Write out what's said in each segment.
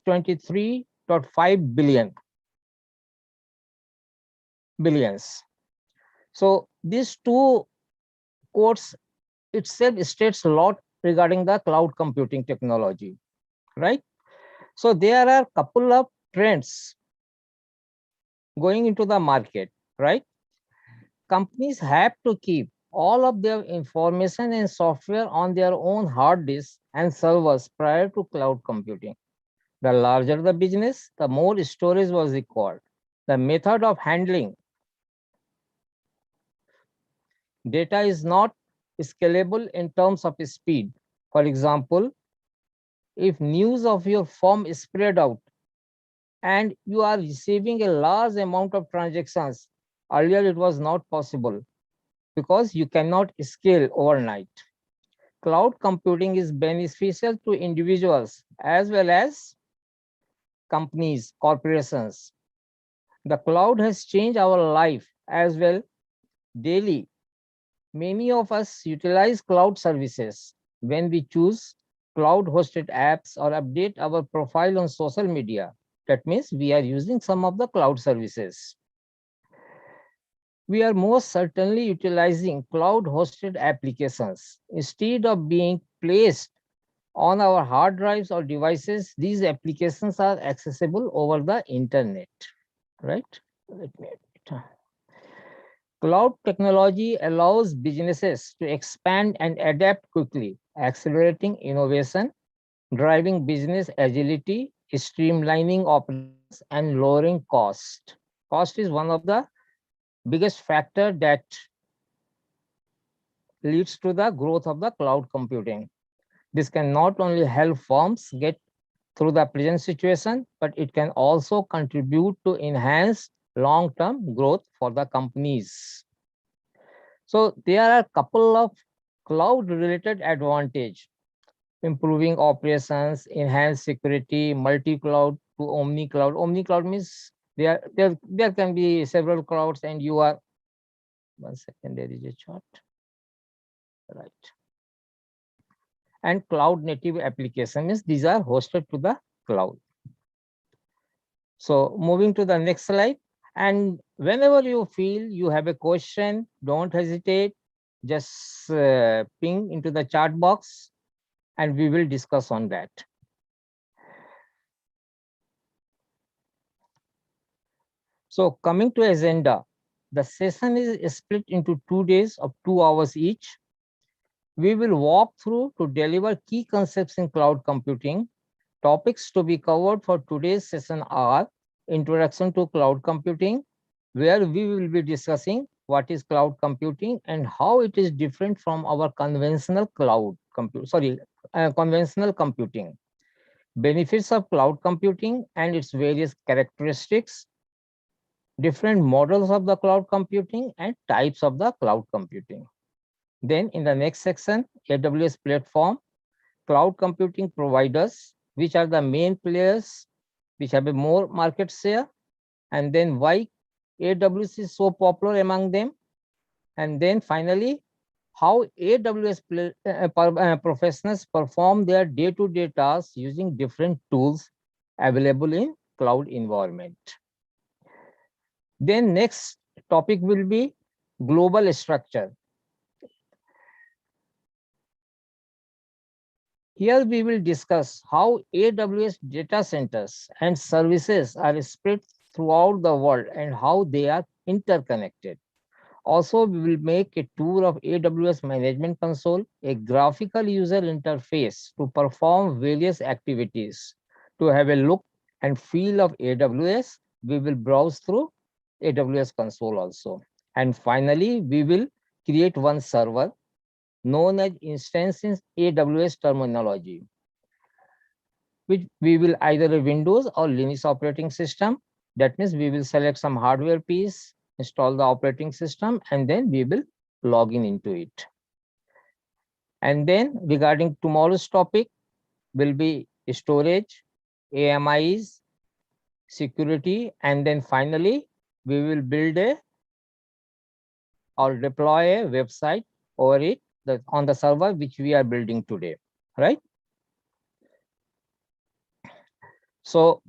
23.5 billions. So these two quotes itself states a lot regarding the cloud computing technology, right? So there are a couple of trends going into the market, right? Companies have to keep all of their information and software on their own hard disks and servers prior to cloud computing. The larger the business, the more storage was required. The method of handling data is not scalable in terms of speed. For example, if news of your firm is spread out and you are receiving a large amount of transactions, earlier it was not possible because you cannot scale overnight. Cloud computing is beneficial to individuals as well as companies, corporations. The cloud has changed our life as well daily. Many of us utilize cloud services when we choose cloud hosted apps or update our profile on social media. That means we are using some of the cloud services. We are most certainly utilizing cloud hosted applications. Instead of being placed on our hard drives or devices, these applications are accessible over the internet, right? Let me Cloud technology allows businesses to expand and adapt quickly, accelerating innovation, driving business agility, streamlining operations, and lowering cost. Cost is one of the biggest factor that leads to the growth of the cloud computing. This can not only help firms get through the present situation, but it can also contribute to enhance long-term growth for the companies. So there are a couple of cloud-related advantage: improving operations, enhanced security, multi-cloud to omni-cloud. Omni-cloud means there can be several clouds, and you are 1 second. There is a chart, right? And cloud native application means these are hosted to the cloud. So moving to the next slide. And whenever you feel you have a question, don't hesitate. Just ping into the chat box and we will discuss on that. So coming to agenda, the session is split into 2 days of 2 hours each. We will walk through to deliver key concepts in cloud computing. Topics to be covered for today's session are Introduction to Cloud Computing, where we will be discussing what is cloud computing and how it is different from our conventional conventional computing. Benefits of cloud computing and its various characteristics, different models of the cloud computing and types of the cloud computing. Then in the next section, AWS platform, cloud computing providers, which are the main players which have a more market share, and then why AWS is so popular among them, and then finally how AWS professionals perform their day-to-day tasks using different tools available in cloud environment. Then next topic will be global structure. Here we will discuss how AWS data centers and services are spread throughout the world and how they are interconnected. Also, we will make a tour of AWS Management Console, a graphical user interface to perform various activities. To have a look and feel of AWS, we will browse through AWS Console also. And finally, we will create one server known as instance in AWS terminology, which we will either a Windows or Linux operating system. That means we will select some hardware piece, install the operating system, and then we will log in into it. And then regarding tomorrow's topic will be storage, AMIs, security, and then finally we will build or deploy a website over it on the server which we are building today, right? So,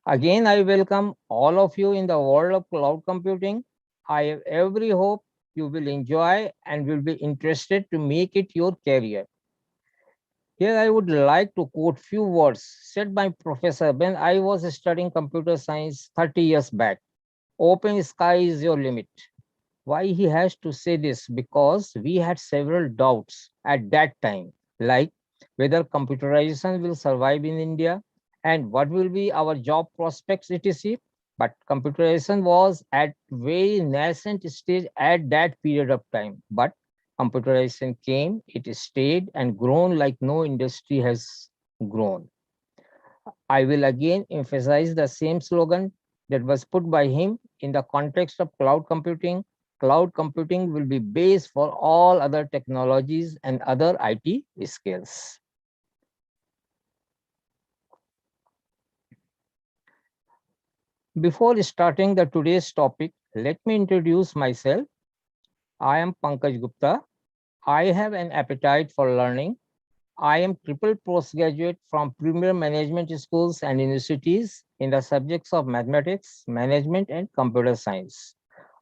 again, I welcome all of you in the world of cloud computing. I have every hope you will enjoy and will be interested to make it your career. Here, I would like to quote few words said by Professor when I was studying computer science 30 years back. Open sky is your limit. Why he has to say this? Because we had several doubts at that time, like whether computerization will survive in India and what will be our job prospects, etc. But computerization was at very nascent stage at that period of time. But computerization came, it stayed and grown like no industry has grown. I will again emphasize the same slogan that was put by him in the context of cloud computing. Cloud computing will be base for all other technologies and other IT skills. Before starting the today's topic, let me introduce myself. I am Pankaj Gupta. I have an appetite for learning. I am triple postgraduate from premier management schools and universities in the subjects of mathematics, management, and computer science.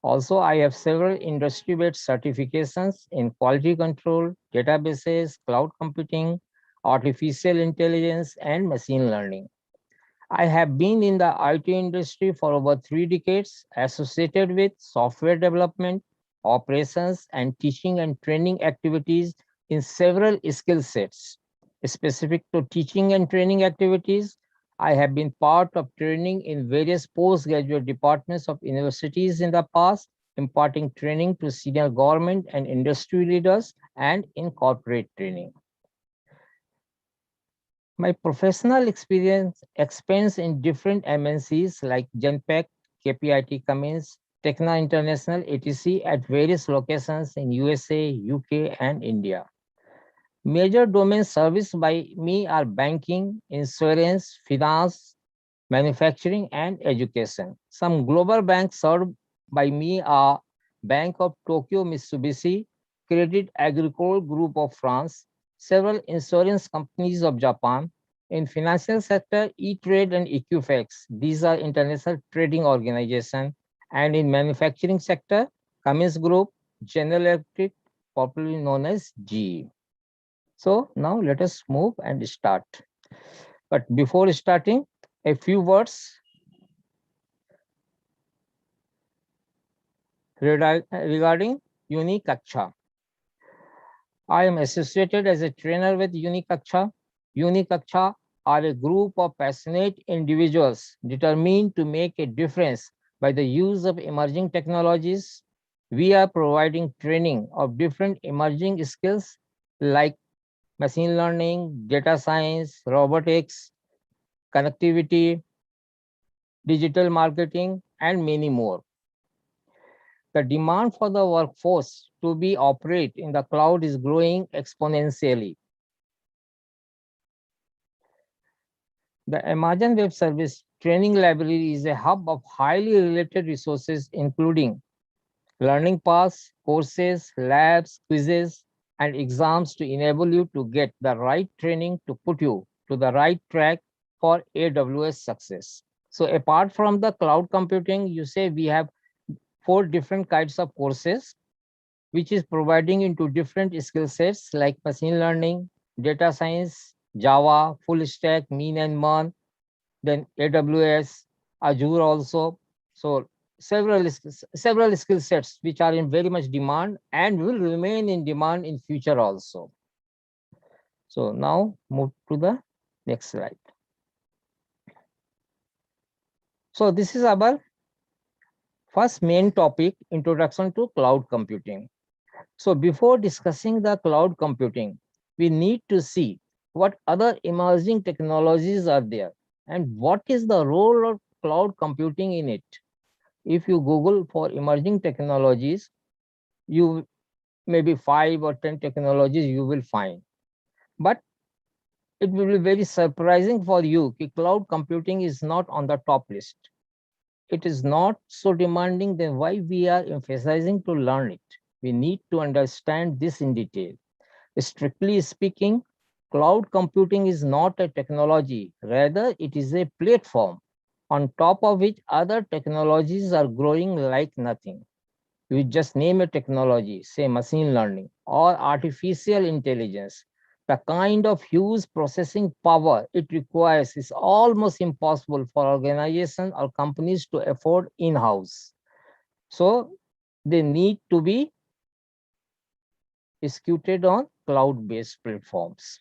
Also, I have several industry-based certifications in quality control, databases, cloud computing, artificial intelligence, and machine learning. I have been in the IT industry for over 3 decades, associated with software development, operations, and teaching and training activities in several skill sets. Specific to teaching and training activities, I have been part of training in various postgraduate departments of universities in the past, imparting training to senior government and industry leaders and in corporate training. My professional experience expands in different MNCs like Genpact, KPIT Cummins, Techna International, etc. at various locations in USA, UK, and India. Major domains serviced by me are banking, insurance, finance, manufacturing, and education. Some global banks served by me are Bank of Tokyo Mitsubishi, Credit Agricole Group of France, several insurance companies of Japan. In financial sector, E-Trade and Equifax, these are international trading organizations. And in manufacturing sector, Cummins Group, General Electric, popularly known as GE. So now let us move and start. But before starting, a few words regarding Unikaksha. I am associated as a trainer with Unikaksha. Unikaksha are a group of passionate individuals determined to make a difference by the use of emerging technologies. We are providing training of different emerging skills like machine learning, data science, robotics, connectivity, digital marketing, and many more. The demand for the workforce to be operate in the cloud is growing exponentially. The Amazon Web Service Training Library is a hub of highly related resources, including learning paths, courses, labs, quizzes, and exams to enable you to get the right training to put you to the right track for AWS success. So apart from the cloud computing, you say we have 4 different kinds of courses which is providing into different skill sets like machine learning, data science, Java, full stack, mean and mearn, then AWS, Azure also. So several skill sets which are in very much demand and will remain in demand in future also. So now move to the next slide. So this is our first main topic, introduction to cloud computing. So before discussing the cloud computing, we need to see what other emerging technologies are there and what is the role of cloud computing in it. If you Google for emerging technologies, you maybe 5 or 10 technologies you will find. But it will be very surprising for you that cloud computing is not on the top list. It is not so demanding, then why we are emphasizing to learn it? We need to understand this in detail. Strictly speaking, Cloud computing is not a technology, rather, it is a platform on top of which other technologies are growing like nothing. You just name a technology, say machine learning or artificial intelligence. The kind of huge processing power it requires is almost impossible for organizations or companies to afford in house. So they need to be executed on cloud based platforms.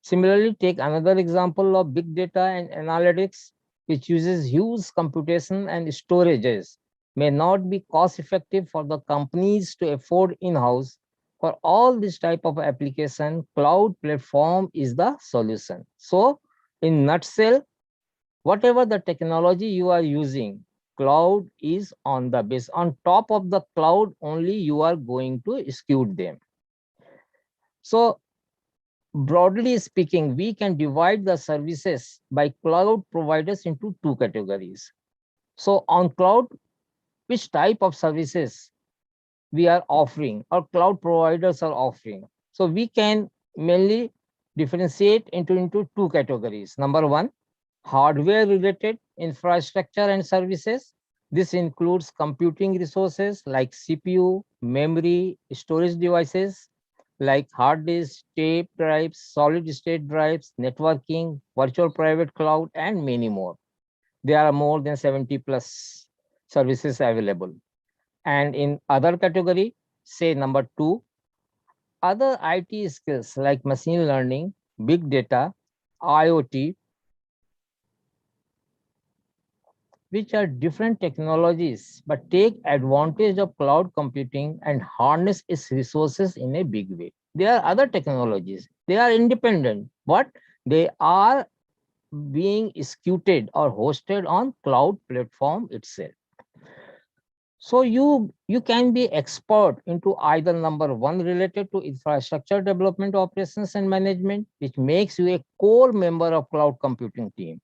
Similarly, take another example of big data and analytics, which uses huge computation and storages, may not be cost effective for the companies to afford in-house. For all this type of application, cloud platform is the solution. So, in nutshell, whatever the technology you are using, cloud is on the base. On top of the cloud, only you are going to execute them. So, broadly speaking, we can divide the services by cloud providers into two categories. So on cloud, which type of services we are offering or cloud providers are offering? So we can mainly differentiate into two categories. Number one, hardware related infrastructure and services. This includes computing resources like CPU, memory, storage devices like hard disk, tape drives, solid state drives, networking, virtual private cloud, and many more. There are more than 70 plus services available. And in other category, say number two, other IT skills like machine learning, big data, IoT, which are different technologies but take advantage of cloud computing and harness its resources in a big way. There are other technologies, they are independent, but they are being executed or hosted on cloud platform itself. So you can be expert into either number one related to infrastructure development, operations and management, which makes you a core member of cloud computing team.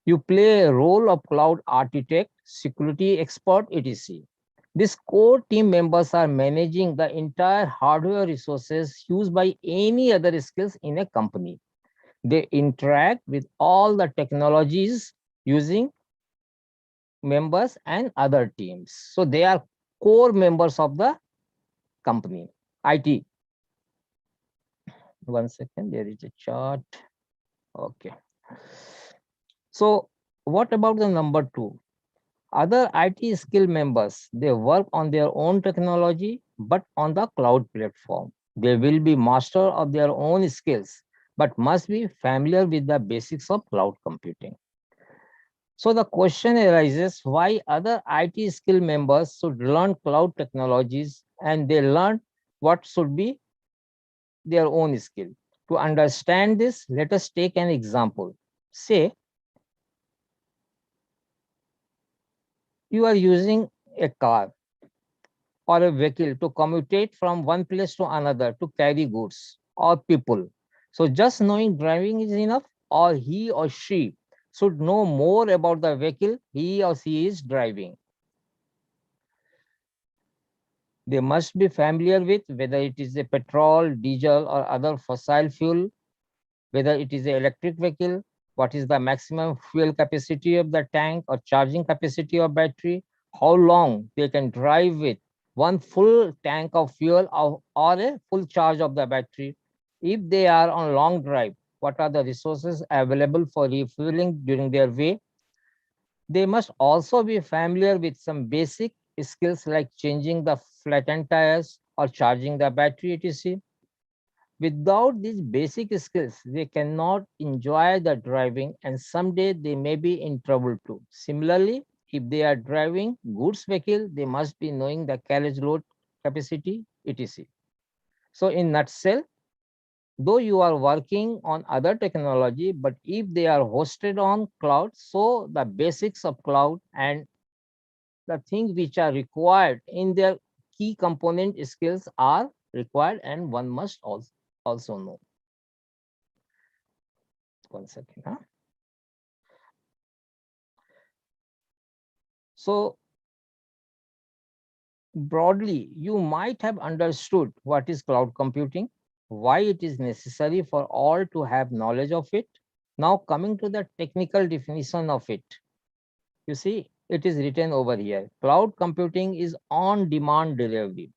You play a role of cloud architect, security expert, etc. These core team members are managing the entire hardware resources used by any other skills in a company. They interact with all the technologies using members and other teams. So they are core members of the company. IT. One second, there is a chart. Okay. So what about the number two? Other IT skill members, they work on their own technology, but on the cloud platform. They will be master of their own skills, but must be familiar with the basics of cloud computing. So the question arises why other IT skill members should learn cloud technologies and they learn what should be their own skill. To understand this, let us take an example. Say you are using a car or a vehicle to commute from one place to another to carry goods or people. So just knowing driving is enough, or he or she should know more about the vehicle he or she is driving. They must be familiar with whether it is a petrol, diesel, or other fossil fuel, whether it is an electric vehicle, what is the maximum fuel capacity of the tank or charging capacity of battery, how long they can drive with one full tank of fuel or a full charge of the battery. If they are on long drive, what are the resources available for refueling during their way? They must also be familiar with some basic skills like changing the flattened tires or charging the battery, etc. Without these basic skills, they cannot enjoy the driving and someday they may be in trouble too. Similarly, if they are driving goods vehicle, they must be knowing the carriage load capacity, etc. So in nutshell, though you are working on other technology, but if they are hosted on cloud, so the basics of cloud and the things which are required in their key component skills are required and one must also know. One second. Huh? So broadly, you might have understood what is cloud computing. why it is necessary for all to have knowledge of it. Now coming to the technical definition of it, you see, it is written over here. Cloud computing is on-demand delivery.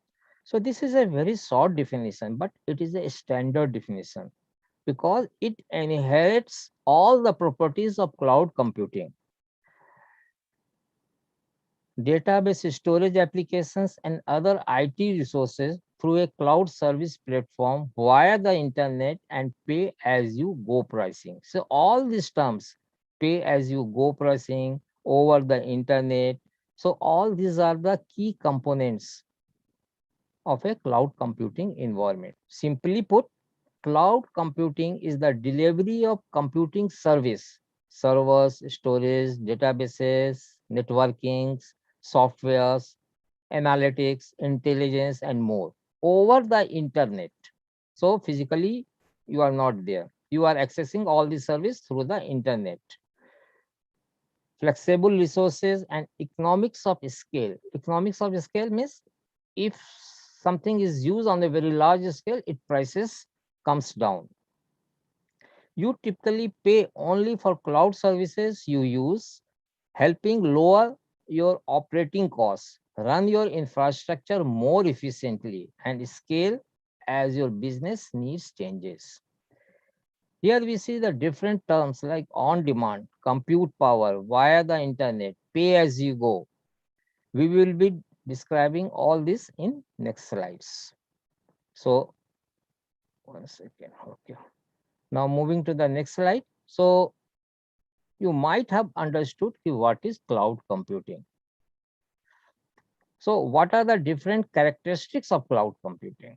So this is a very short definition, but it is a standard definition because it inherits all the properties of cloud computing. Database storage applications and other IT resources through a cloud service platform via the internet and pay as you go pricing. So all these terms, pay as you go pricing, over the internet. So all these are the key components of a cloud computing environment. Simply put, cloud computing is the delivery of computing service, servers, storage, databases, networking, softwares, analytics, intelligence, and more over the internet. So physically, you are not there. You are accessing all the service through the internet. Flexible resources and economics of scale. Economics of scale means if something is used on a very large scale, its prices comes down. You typically pay only for cloud services you use, helping lower your operating costs, run your infrastructure more efficiently, and scale as your business needs changes. Here we see the different terms like on demand, compute power via the internet, pay as you go. We will be describing all this in next slides. So, one second. Okay. Now moving to the next slide. So, you might have understood what is cloud computing. So what are the different characteristics of cloud computing?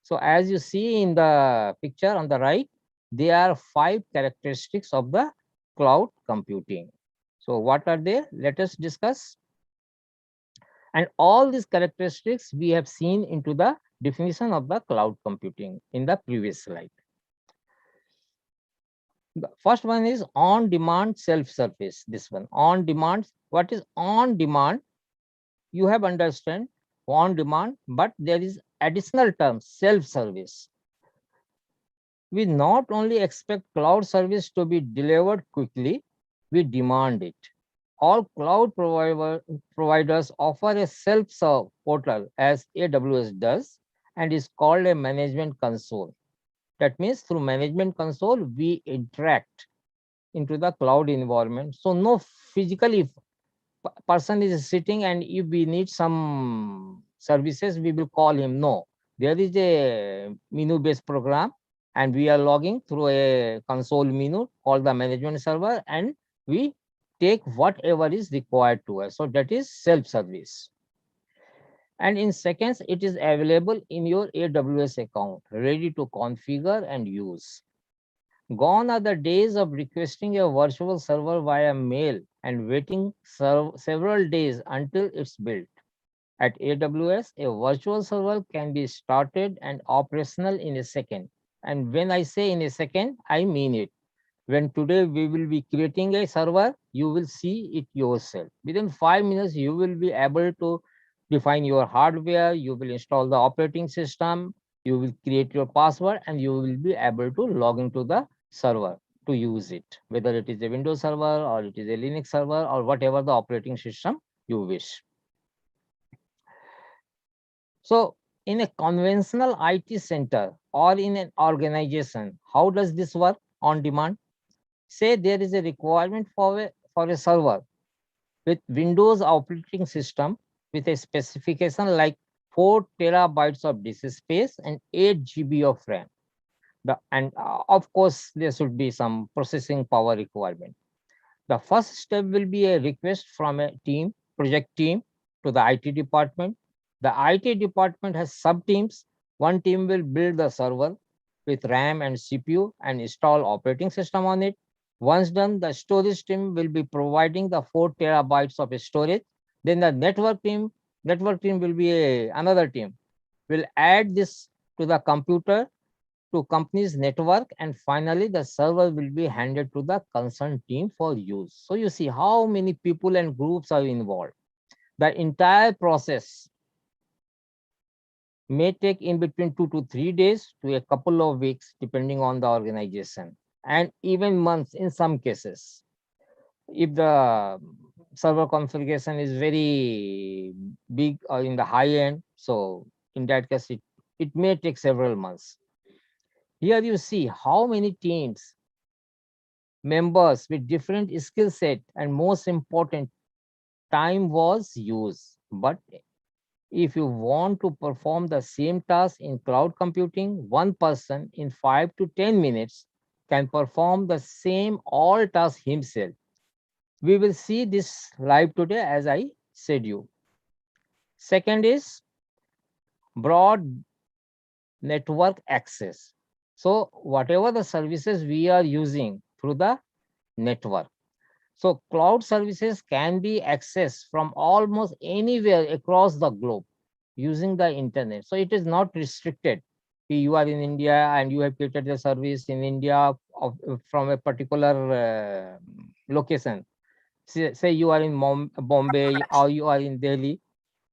So as you see in the picture on the right, there are 5 characteristics of the cloud computing. So what are they? Let us discuss. And all these characteristics we have seen into the definition of the cloud computing in the previous slide. The first one is on-demand self-service. This one, on-demand. What is on-demand? You have understand on demand, but there is additional term self-service. We not only expect cloud service to be delivered quickly, we demand it. All cloud providers offer a self-serve portal as AWS does and is called a management console. That means through management console, we interact into the cloud environment. So no physically person is sitting and if we need some services, we will call him. No, there is a menu based program and we are logging through a console menu called the management server and we take whatever is required to us. So that is self-service. And in seconds, it is available in your AWS account, ready to configure and use. Gone are the days of requesting a virtual server via mail and waiting several days until it's built. At AWS, a virtual server can be started and operational in a second. And when I say in a second, I mean it. When today we will be creating a server, you will see it yourself. Within 5 minutes, you will be able to define your hardware, you will install the operating system, you will create your password, and you will be able to log into the server to use it, whether it is a Windows server or it is a Linux server or whatever the operating system you wish. So in a conventional IT center or in an organization, how does this work on demand? Say there is a requirement for a server with Windows operating system with a specification like 4 terabytes of disk space and 8 GB of RAM. Of course, there should be some processing power requirement. The first step will be a request from a team, project team, to the IT department. The IT department has sub teams. One team will build the server with RAM and CPU and install operating system on it. Once done, the storage team will be providing the 4 terabytes of storage. Then the network team will be another team, will add this to the computer to company's network, and finally the server will be handed to the concerned team for use. So you see how many people and groups are involved. The entire process may take in between 2 to 3 days to a couple of weeks, depending on the organization, and even months in some cases. If the server configuration is very big or in the high end, so in that case, it may take several months. Here you see how many teams, members with different skill set, and most important, time was used. But if you want to perform the same task in cloud computing, one person in 5 to 10 minutes can perform the same all tasks himself. We will see this live today, as I said you. Second is broad network access. So whatever the services we are using through the network. So cloud services can be accessed from almost anywhere across the globe using the internet. So it is not restricted. You are in India and you have created the service in India from a particular location. Say you are in Bombay or you are in Delhi.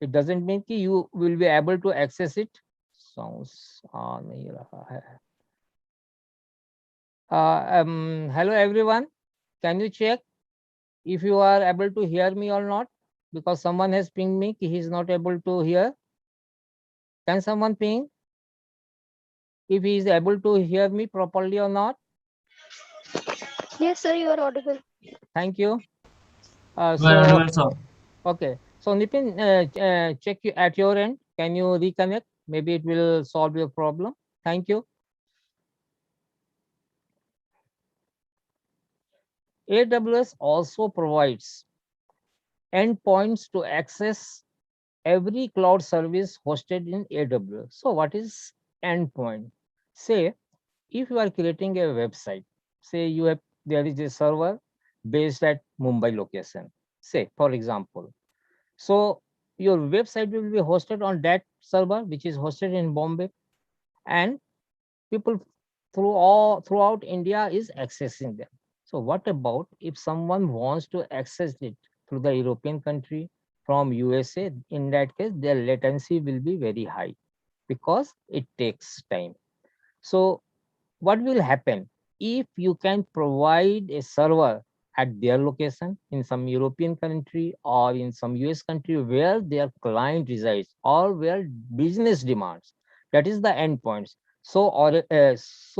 It doesn't mean कि you will be able to access it. Sounds नहीं रहा है. Hello everyone. Can you check if you are able to hear me or not? Because someone has pinged me, he is not able to hear. Can someone ping if he is able to hear me properly or not? Yes, sir, you are audible. Thank you. Well, So, audible, sir. okay. So, Nipin, check you at your end. Can you reconnect? Maybe it will solve your problem. Thank you. AWS also provides endpoints to access every cloud service hosted in AWS. So, what is endpoint? Say, if you are creating a website, say you have there is a server based at Mumbai location, say for example. So your website will be hosted on that server which is hosted in Bombay, and people throughout India is accessing them. So what about if someone wants to access it through the European country from USA? In that case, their latency will be very high because it takes time. So what will happen if you can provide a server at their location in some European country or in some US country where their client resides or where business demands? That is the endpoints. So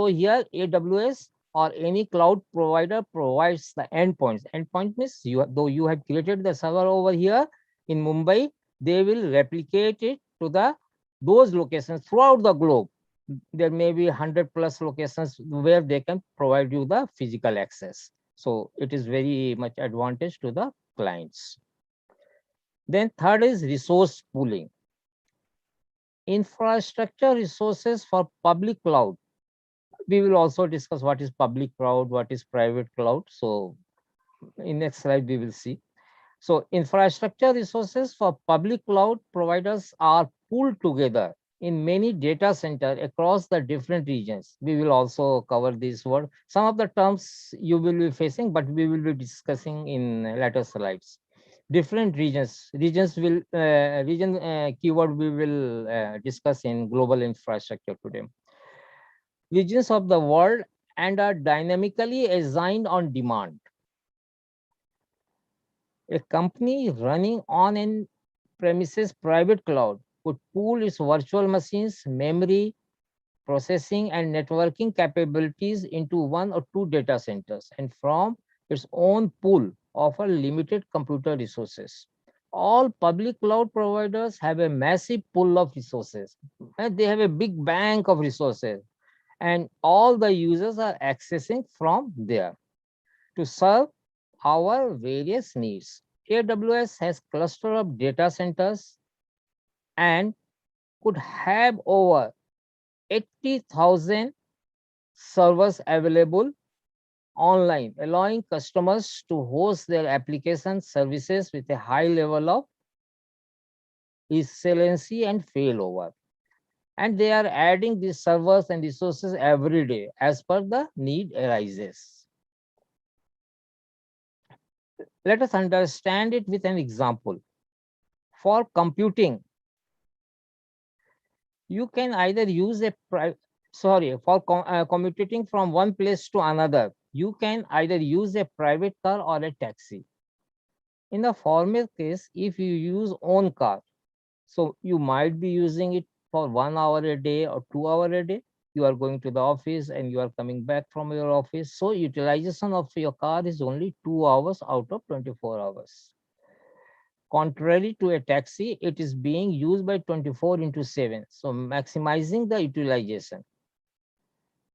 here AWS or any cloud provider provides the endpoints. Endpoint means though you have created the server over here in Mumbai, they will replicate it to the those locations throughout the globe. There may be 100 plus locations where they can provide you the physical access. So it is very much advantage to the clients. Then third is resource pooling. Infrastructure resources for public cloud. We will also discuss what is public cloud, what is private cloud. So in next slide we will see. So infrastructure resources for public cloud providers are pooled together in many data centers across the different regions. We will also cover this word. Some of the terms you will be facing, but we will be discussing in later slides. Different region keyword we will discuss in global infrastructure today. Regions of the world and are dynamically assigned on demand. A company running on an premises private cloud could pool its virtual machines, memory, processing, and networking capabilities into one or two data centers, and from its own pool offer limited computer resources. All public cloud providers have a massive pool of resources, and they have a big bank of resources, and all the users are accessing from there to serve our various needs. AWS has cluster of data centers and could have over 80,000 servers available online, allowing customers to host their application services with a high level of resiliency and failover. And they are adding these servers and resources every day as per the need arises. Let us understand it with an example. For computing, You can either use a for commuting from one place to another, you can either use a private car or a taxi. In the former case, if you use own car, so you might be using it for 1 hour a day or 2 hour a day. You are going to the office and you are coming back from your office. So utilization of your car is only 2 hours out of 24 hours. Contrary to a taxi, it is being used by 24 into 7. So maximizing the utilization.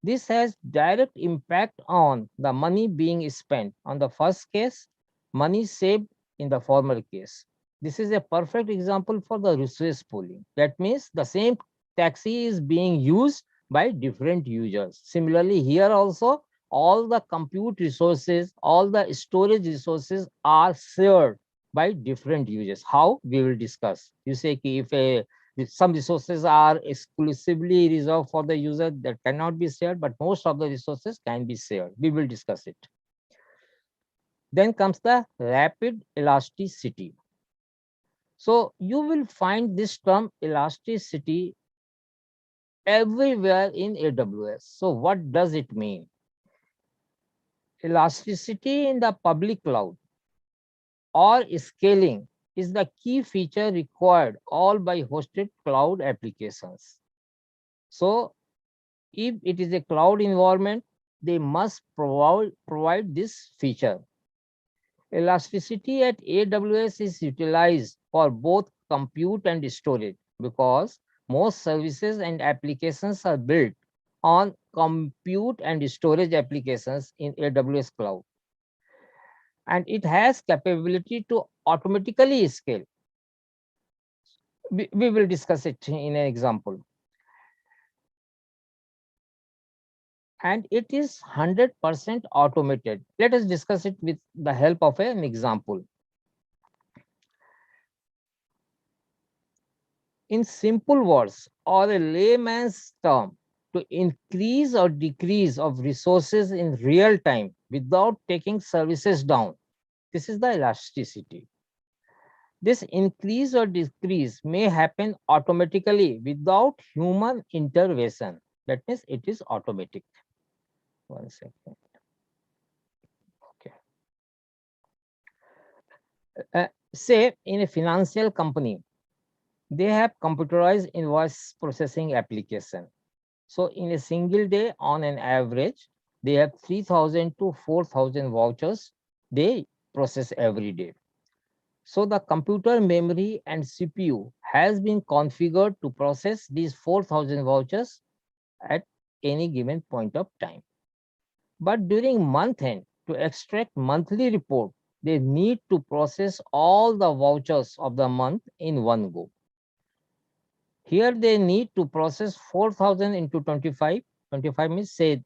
This has direct impact on the money being spent. On the first case, money saved in the former case. This is a perfect example for the resource pooling. That means the same taxi is being used by different users. Similarly, here also, all the compute resources, all the storage resources are shared by different users. How? We will discuss. You say if some resources are exclusively reserved for the user that cannot be shared, but most of the resources can be shared. We will discuss it. Then comes the rapid elasticity. So you will find this term elasticity everywhere in AWS. So what does it mean? Elasticity in the public cloud or scaling is the key feature required all by hosted cloud applications. So if it is a cloud environment, they must provide this feature. Elasticity at AWS is utilized for both compute and storage because most services and applications are built on compute and storage applications in AWS cloud. And it has capability to automatically scale. We will discuss it in an example. And it is 100% automated. Let us discuss it with the help of an example. In simple words or a layman's term, to increase or decrease of resources in real time without taking services down. This is the elasticity. This increase or decrease may happen automatically without human intervention. That means it is automatic. One second. Okay. Say in a financial company, they have computerized invoice processing application. So in a single day, on an average, they have 3,000 to 4,000 vouchers they process every day. So the computer memory and CPU has been configured to process these 4,000 vouchers at any given point of time. But during month end, to extract monthly report, they need to process all the vouchers of the month in one go. Here they need to process 4,000 into 25. 25 means say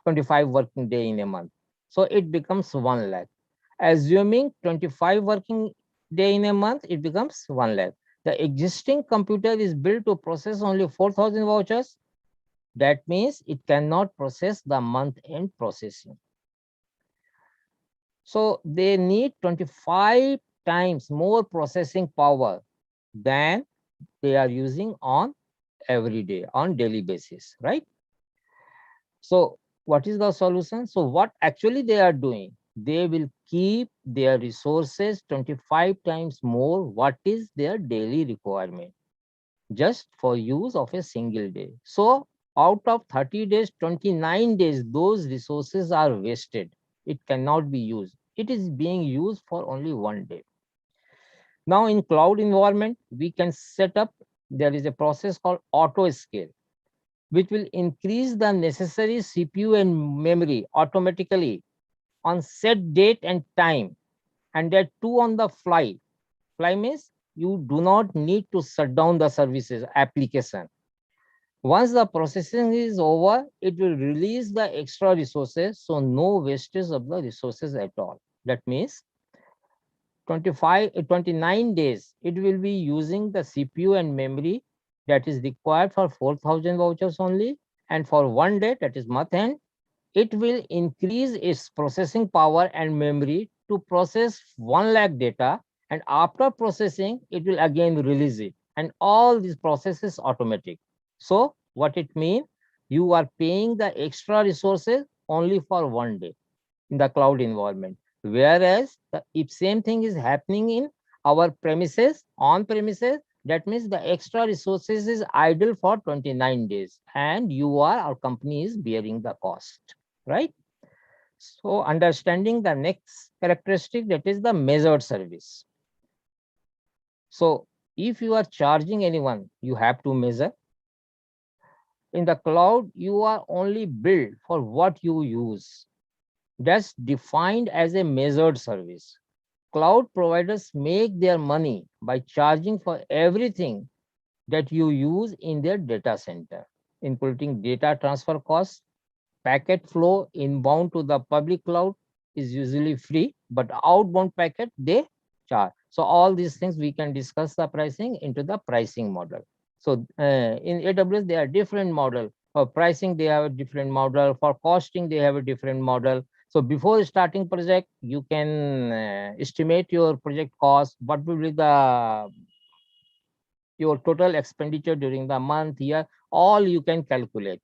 25 working day in a month. So it becomes 1 lakh. Assuming 25 working day in a month, it becomes 1 lakh. The existing computer is built to process only 4,000 vouchers. That means it cannot process the month end processing. So they need 25 times more processing power than they are using on every day, on daily basis, right? So what is the solution? So what actually they are doing? They will keep their resources 25 times more what is their daily requirement just for use of a single day. So out of 30 days, 29 days, those resources are wasted. It cannot be used. It is being used for only 1 day. Now in cloud environment, we can set up, there is a process called auto scale, which will increase the necessary CPU and memory automatically on set date and time, and that too on the fly. Fly means you do not need to shut down the services application. Once the processing is over, it will release the extra resources, so no wastage of the resources at all. That means 29 days, it will be using the CPU and memory that is required for 4,000 vouchers only. And for 1 day, that is month end, it will increase its processing power and memory to process 1 lakh data. And after processing, it will again release it. And all these processes automatic. So what it means, you are paying the extra resources only for one day in the cloud environment. Whereas if same thing is happening in our premises, on premises, that means the extra resources is idle for 29 days and you are, our company is bearing the cost, right? So understanding the next characteristic, that is the measured service. So if you are charging anyone, you have to measure. In the cloud, you are only billed for what you use. That's defined as a measured service. Cloud providers make their money by charging for everything that you use in their data center, including data transfer costs, packet flow inbound to the public cloud is usually free, but outbound packet they charge. So all these things we can discuss the pricing into the pricing model. So in AWS there are different model. For pricing they have a different model. For costing they have a different model. So before starting project, you can estimate your project cost. What will be the your total expenditure during the month, year, all you can calculate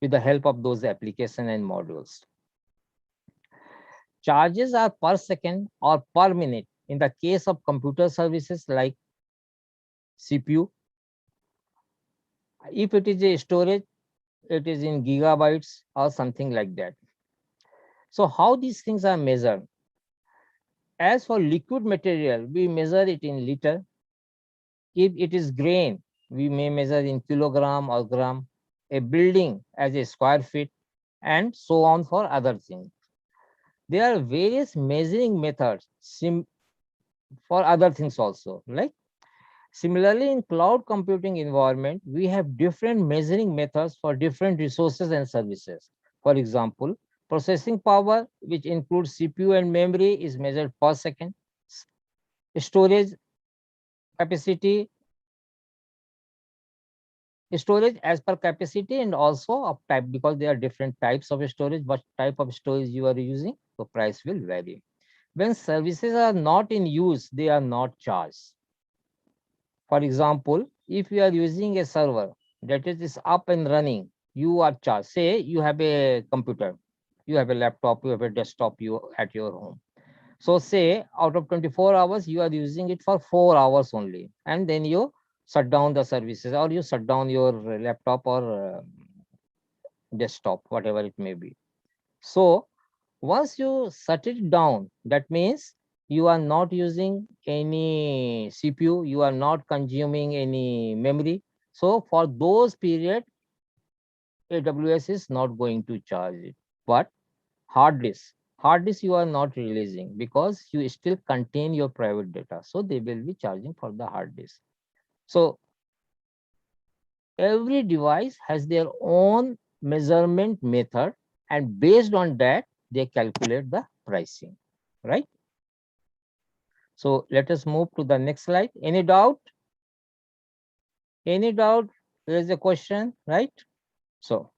with the help of those application and modules. Charges are per second or per minute in the case of computer services like CPU. If it is a storage, it is in gigabytes or something like that. So how these things are measured? As for liquid material, we measure it in liter. If it is grain, we may measure in kilogram or gram. A building as a square feet, and so on for other things. There are various measuring methods for other things also. Like similarly, in cloud computing environment, we have different measuring methods for different resources and services. For example, processing power, which includes CPU and memory, is measured per second. Storage capacity, storage as per capacity and also of type, because there are different types of storage. What type of storage you are using, the price will vary. When services are not in use, they are not charged. For example, if you are using a server that is up and running, you are charged. Say you have a computer, you have a laptop, you have a desktop you at your home. So say out of 24 hours, you are using it for 4 hours only, and then you shut down the services or you shut down your laptop or desktop, whatever it may be. So once you shut it down, that means you are not using any CPU, you are not consuming any memory. So for those period, AWS is not going to charge it. But hard disk you are not releasing because you still contain your private data. So they will be charging for the hard disk. So every device has their own measurement method, and based on that, they calculate the pricing, right? So let us move to the next slide. Any doubt? Any doubt? There is a question, right? So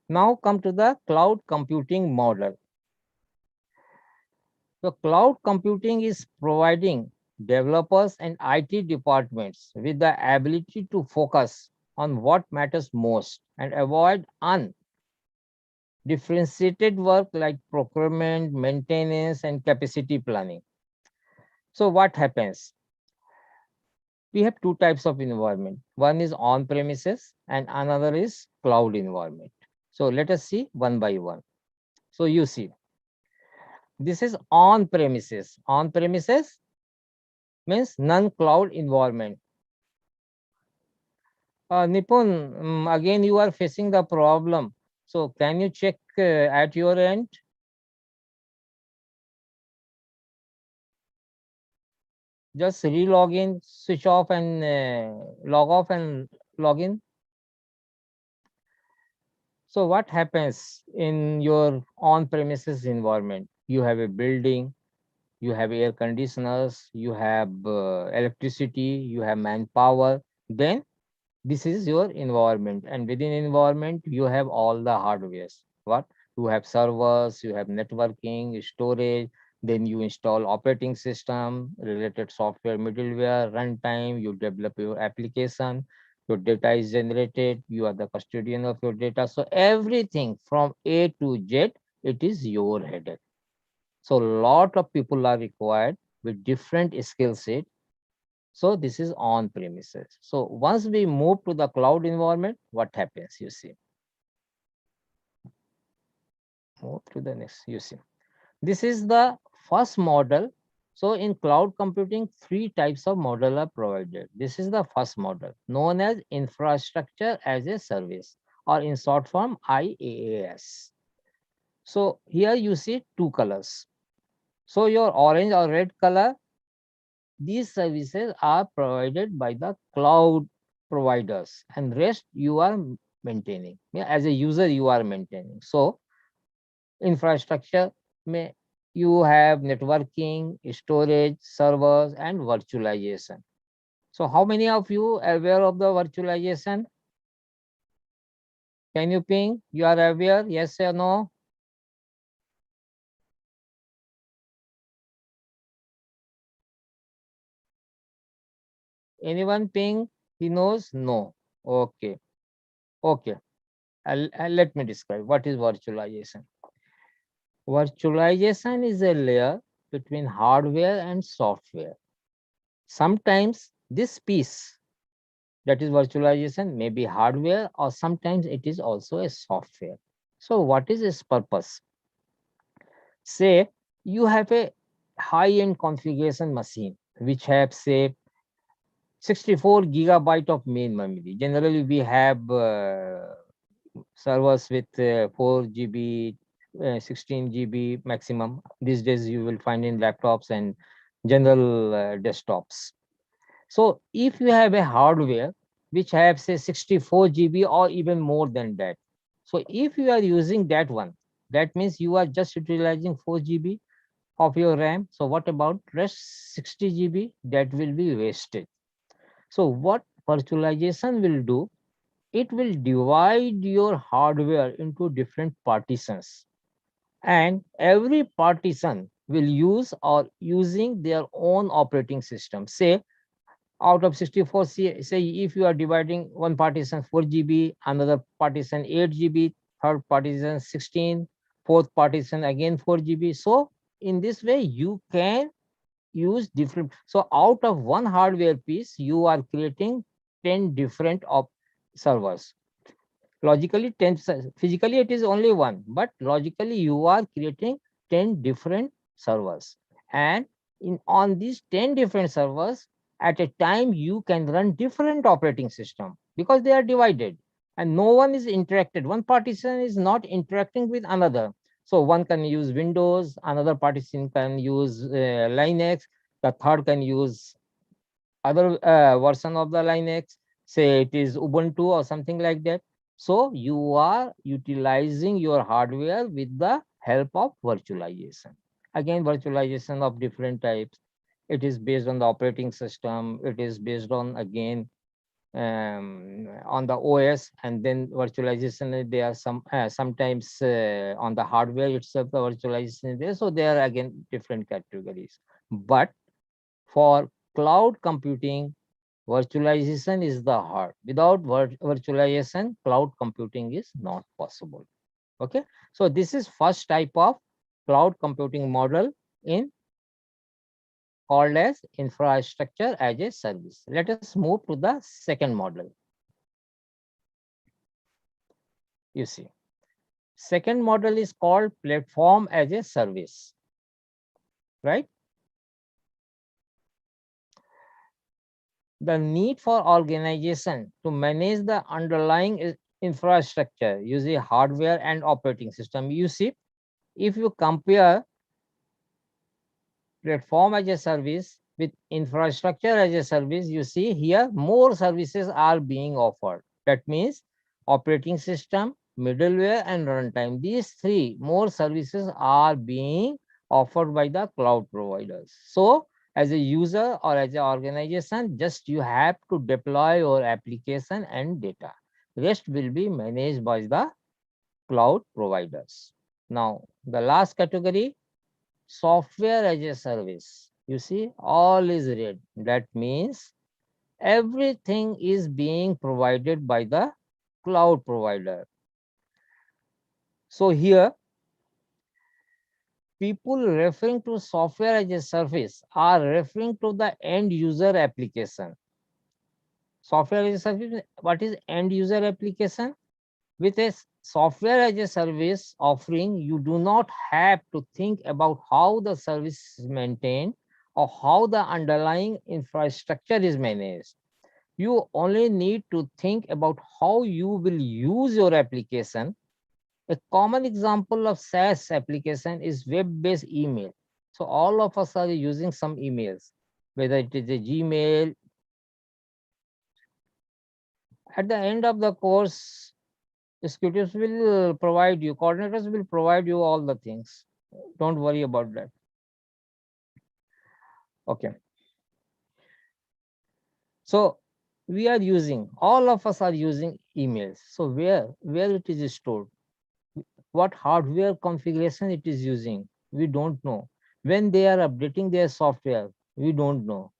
now come to the cloud computing model. So cloud computing is providing developers and IT departments with the ability to focus on what matters most and avoid undifferentiated work like procurement, maintenance, and capacity planning. So what happens? We have two types of environment. One is on premises and another is cloud environment. So let us see one by one. So you see, this is on premises. On premises means non-cloud environment. Nipun, again you are facing the problem. So can you check at your end? Just re-log in, switch off and log off and log in. So what happens in your on-premises environment? You have a building, you have air conditioners, you have electricity, you have manpower. Then this is your environment, and within environment you have all the hardwares. What you have? Servers, you have networking, storage, then you install operating system, related software, middleware, runtime, you develop your application, Your data is generated, you are the custodian of your data. So everything from A to Z, it is your headache. So lot of people are required with different skill set. So this is on premises. So once we move to the cloud environment, what happens? You see, move to the next. You see, this is the first model. So in cloud computing, three types of model are provided. This is the first model known as infrastructure as a service, or in short form IaaS. So here you see two colors. So your orange or red color, these services are provided by the cloud providers, and rest you are maintaining. Yeah, as a user, you are maintaining. So infrastructure may you have networking, storage, servers, and virtualization. So how many of you are aware of the virtualization? Can you ping? You are aware? Yes or no? Anyone ping? He knows? No. Okay. Okay. Let me describe what is virtualization. Virtualization is a layer between hardware and software. Sometimes this piece, that is virtualization, may be hardware, or sometimes it is also a software. So what is its purpose? Say you have a high-end configuration machine which have, say, 64 gigabyte of main memory. Generally, we have servers with 4 GB, 16 GB maximum. These days, you will find in laptops and general desktops. So if you have a hardware which have, say, 64 GB or even more than that, so if you are using that one, that means you are just utilizing 4 GB of your RAM. So what about rest 60 GB? That will be wasted. So what virtualization will do, it will divide your hardware into different partitions, and every partition will use or using their own operating system. Say out of 64, say if you are dividing one partition 4 GB, another partition 8 GB, third partition 16, fourth partition again 4 GB. So in this way you can use different. So out of one hardware piece, you are creating 10 different of servers. Logically 10, physically it is only one, but logically you are creating 10 different servers. And in on these 10 different servers, at a time you can run different operating system because they are divided and no one is interacted. One partition is not interacting with another. So one can use Windows, another partition can use Linux, the third can use other version of the Linux, say it is Ubuntu or something like that. So you are utilizing your hardware with the help of virtualization. Again, virtualization of different types. It is based on the operating system. It is based on, again, on the OS, and then virtualization. There are sometimes on the hardware itself, the virtualization is there. So there are again different categories. But for cloud computing, virtualization is the heart. Without virtualization, cloud computing is not possible. Okay. So this is first type of cloud computing model in called as infrastructure as a service. Let us move to the second model. You see, second model is called platform as a service, right? The need for organization to manage the underlying infrastructure using hardware and operating system. You see, if you compare platform as a service with infrastructure as a service, you see here more services are being offered. That means operating system, middleware, and runtime. These three more services are being offered by the cloud providers. So as a user or as an organization, just you have to deploy your application and data. Rest will be managed by the cloud providers. Now, the last category, software as a service. You see, all is red. That means Everything is being provided by the cloud provider. So here, people referring to software as a service are referring to the end user application. Software as a service, what is end user application? With a software as a service offering, you do not have to think about how the service is maintained or how the underlying infrastructure is managed. You only need to think about how you will use your application. A common example of SaaS application is web-based email. So all of us are using some emails, whether it is a Gmail. At the end of the course, executives will provide you, coordinators will provide you all the things. Don't worry about that. Okay. So we are using, all of us are using emails. So where it is stored? What hardware configuration it is using, we don't know. When they are updating their software, we don't know.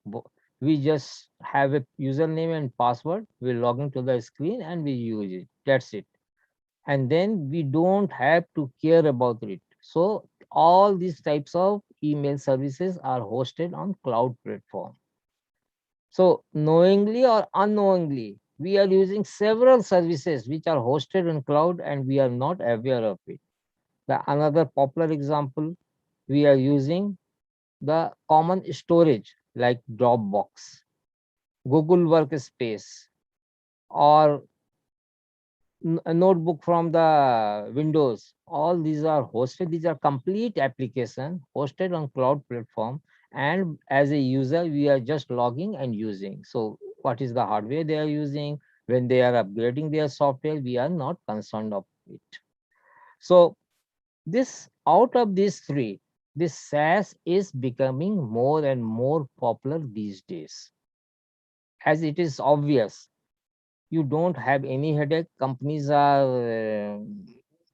We just have a username and password, we log into the screen and we use it, that's it. And then we don't have to care about it. So all these types of email services are hosted on cloud platform. So knowingly or unknowingly, we are using several services which are hosted on cloud and we are not aware of it. The another popular example, we are using the common storage like Dropbox, Google Workspace, or a notebook from the Windows. All these are hosted. These are complete application hosted on cloud platform. And as a user, we are just logging and using. So what is the hardware they are using? When they are upgrading their software, we are not concerned of it. So this out of these three, this SaaS is becoming more and more popular these days. As it is obvious, you don't have any headache. Companies are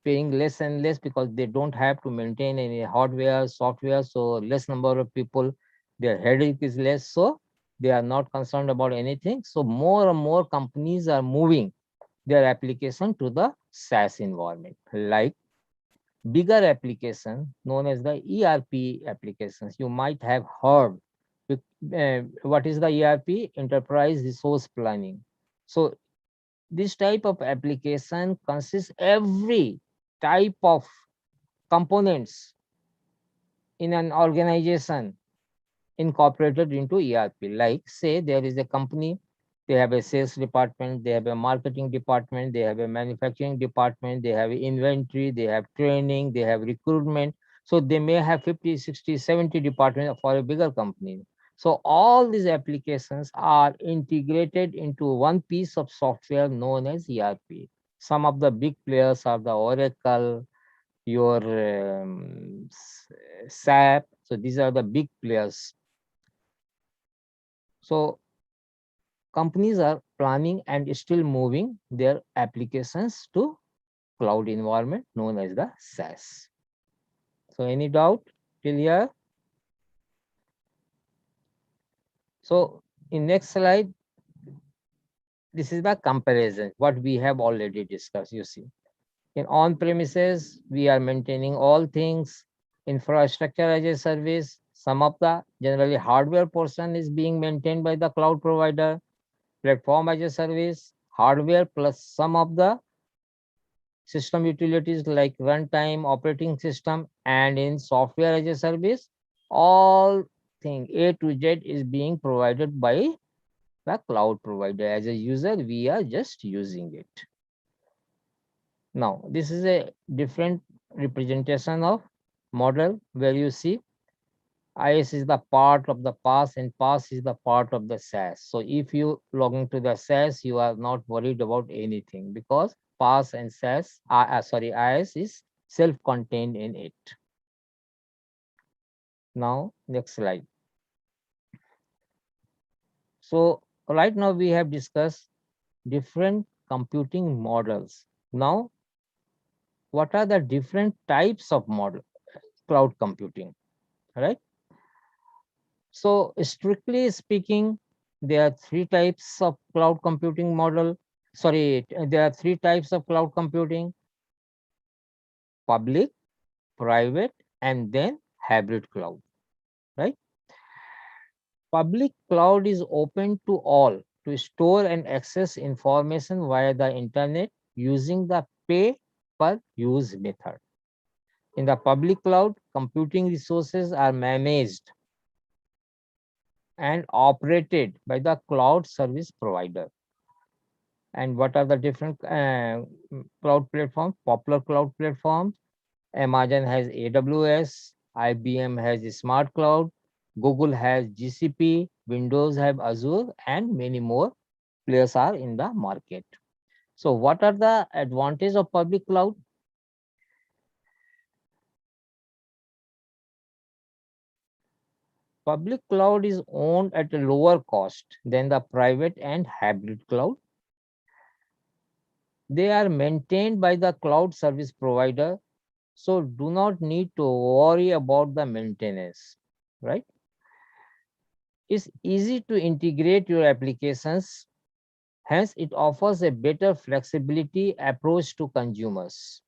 paying less and less because they don't have to maintain any hardware, software. So less number of people, their headache is less. So they are not concerned about anything. So more and more companies are moving their application to the SaaS environment, like bigger application known as the ERP applications. You might have heard what is the ERP? Enterprise Resource Planning. So this type of application consists every type of components in an organization incorporated into ERP. Like say there is a company, they have a sales department, they have a marketing department, they have a manufacturing department, they have inventory, they have training, they have recruitment. So they may have 50, 60, 70 departments for a bigger company. So all these applications are integrated into one piece of software known as ERP. Some of the big players are the Oracle, your SAP. So these are the big players. So companies are planning and still moving their applications to cloud environment known as the SaaS. So any doubt till here? So in next slide, this is the comparison, what we have already discussed, you see. In on-premises, we are maintaining all things, infrastructure as a service. Some of the generally hardware portion is being maintained by the cloud provider, platform as a service, hardware plus some of the system utilities like runtime, operating system, and in software as a service, all thing A to Z is being provided by the cloud provider. As a user, we are just using it. Now, this is a different representation of model where you see IS is the part of the PaaS and PaaS is the part of the SaaS. So if you log into the SaaS, you are not worried about anything because PaaS and SaaS, IS is self-contained in it. Now, next slide. So right now we have discussed different computing models. Now, what are the different types of model cloud computing, right? So strictly speaking, There are three types of cloud computing model. Sorry, there are three types of cloud computing: public, private, and then hybrid cloud, right? Public cloud is open to all to store and access information via the internet using the pay per use method. In the public cloud, computing resources are managed and operated by the cloud service provider. And what are the different cloud platforms? Popular cloud platforms. Amazon has AWS, IBM has Smart Cloud, Google has GCP, Windows have Azure, and many more players are in the market. So, what are the advantages of public cloud? Public cloud is owned at a lower cost than the private and hybrid cloud. They are maintained by the cloud service provider, so do not need to worry about the maintenance, right? It's easy to integrate your applications, hence it offers a better flexibility approach to consumers.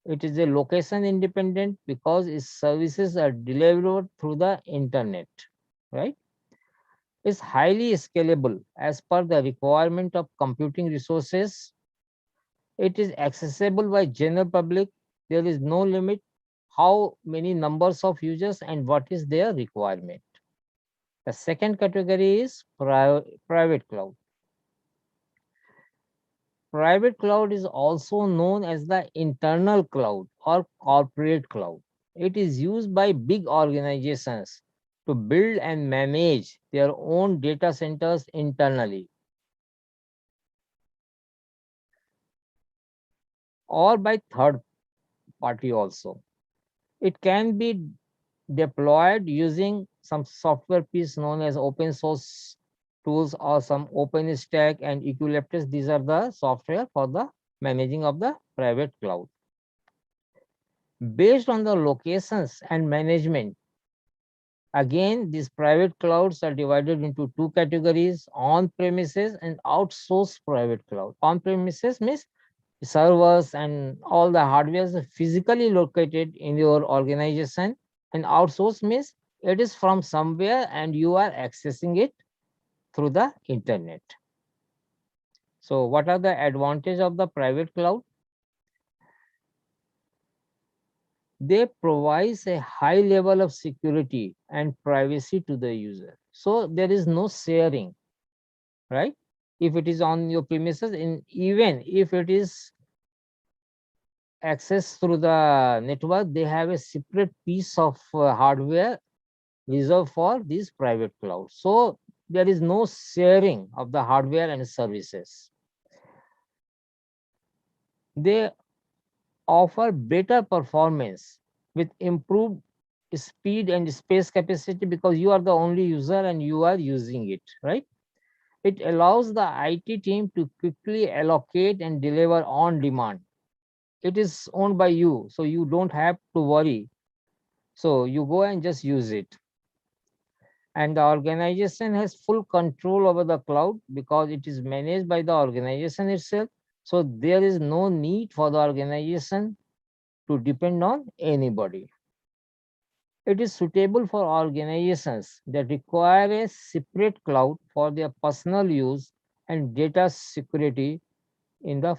It is a location independent because its services are delivered through the internet, right? It's highly scalable as per the requirement of computing resources. It is accessible by general public. There is no limit how many numbers of users and what is their requirement. The second category is private cloud. Private cloud is also known as the internal cloud or corporate cloud. It is used by big organizations to build and manage their own data centers internally or by third party also. It can be deployed using some software piece known as open source tools or some OpenStack and Eucalyptus. These are the software for the managing of the private cloud. Based on the locations and management, again, these private clouds are divided into two categories: on premises and outsourced private cloud. On premises means servers and all the hardware is physically located in your organization, and outsourced means it is from somewhere and you are accessing it through the internet. So, what are the advantages of the private cloud? They provide a high level of security and privacy to the user. So there is no sharing, right? If it is on your premises, and even if it is accessed through the network, they have a separate piece of hardware reserved for this private cloud. So there is no sharing of the hardware and services. They offer better performance with improved speed and space capacity because you are the only user and you are using it, right? It allows the IT team to quickly allocate and deliver on demand. It is owned by you, so you don't have to worry. So you go and just use it. And the organization has full control over the cloud because it is managed by the organization itself. So there is no need for the organization to depend on anybody. It is suitable for organizations that require a separate cloud for their personal use, and data security in the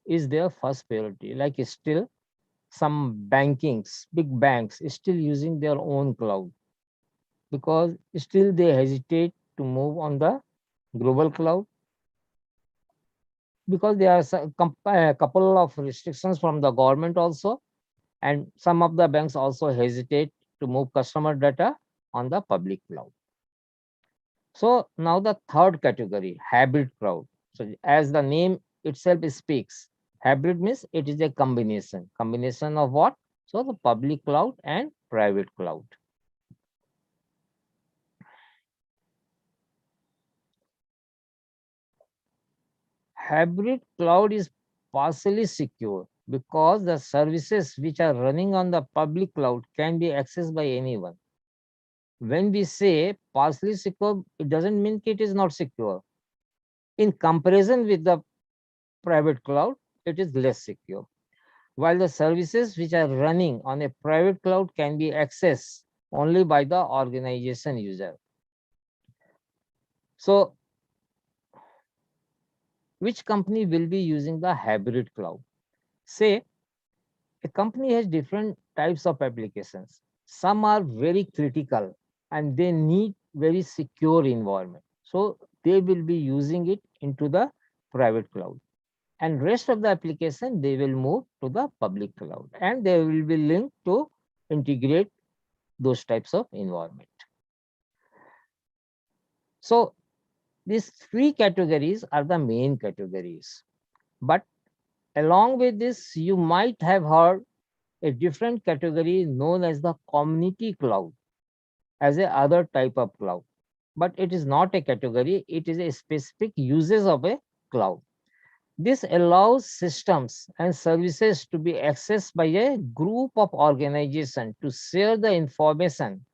is their first priority. Like still some bankings, big banks is still using their own cloud because still they hesitate to move on the global cloud because there are a couple of restrictions from the government also, and some of the banks also hesitate to move customer data on the public cloud. So now the third category, hybrid cloud. So as the name itself speaks, hybrid means it is a combination. Combination of what? So the public cloud and private cloud. Hybrid cloud is partially secure because the services which are running on the public cloud can be accessed by anyone. When we say partially secure, it doesn't mean it is not secure. In comparison with the private cloud, it is less secure. While the services which are running on a private cloud can be accessed only by the organization user. So, which company will be using the hybrid cloud? Say, a company has different types of applications. Some are very critical and they need very secure environment. So, they will be using it into the private cloud. And rest of the application, they will move to the public cloud and they will be linked to integrate those types of environment. So these three categories are the main categories. But along with this, you might have heard a different category known as the community cloud as a other type of cloud. But it is not a category, it is a specific uses of a cloud. This allows systems and services to be accessed by a group of organizations to share the information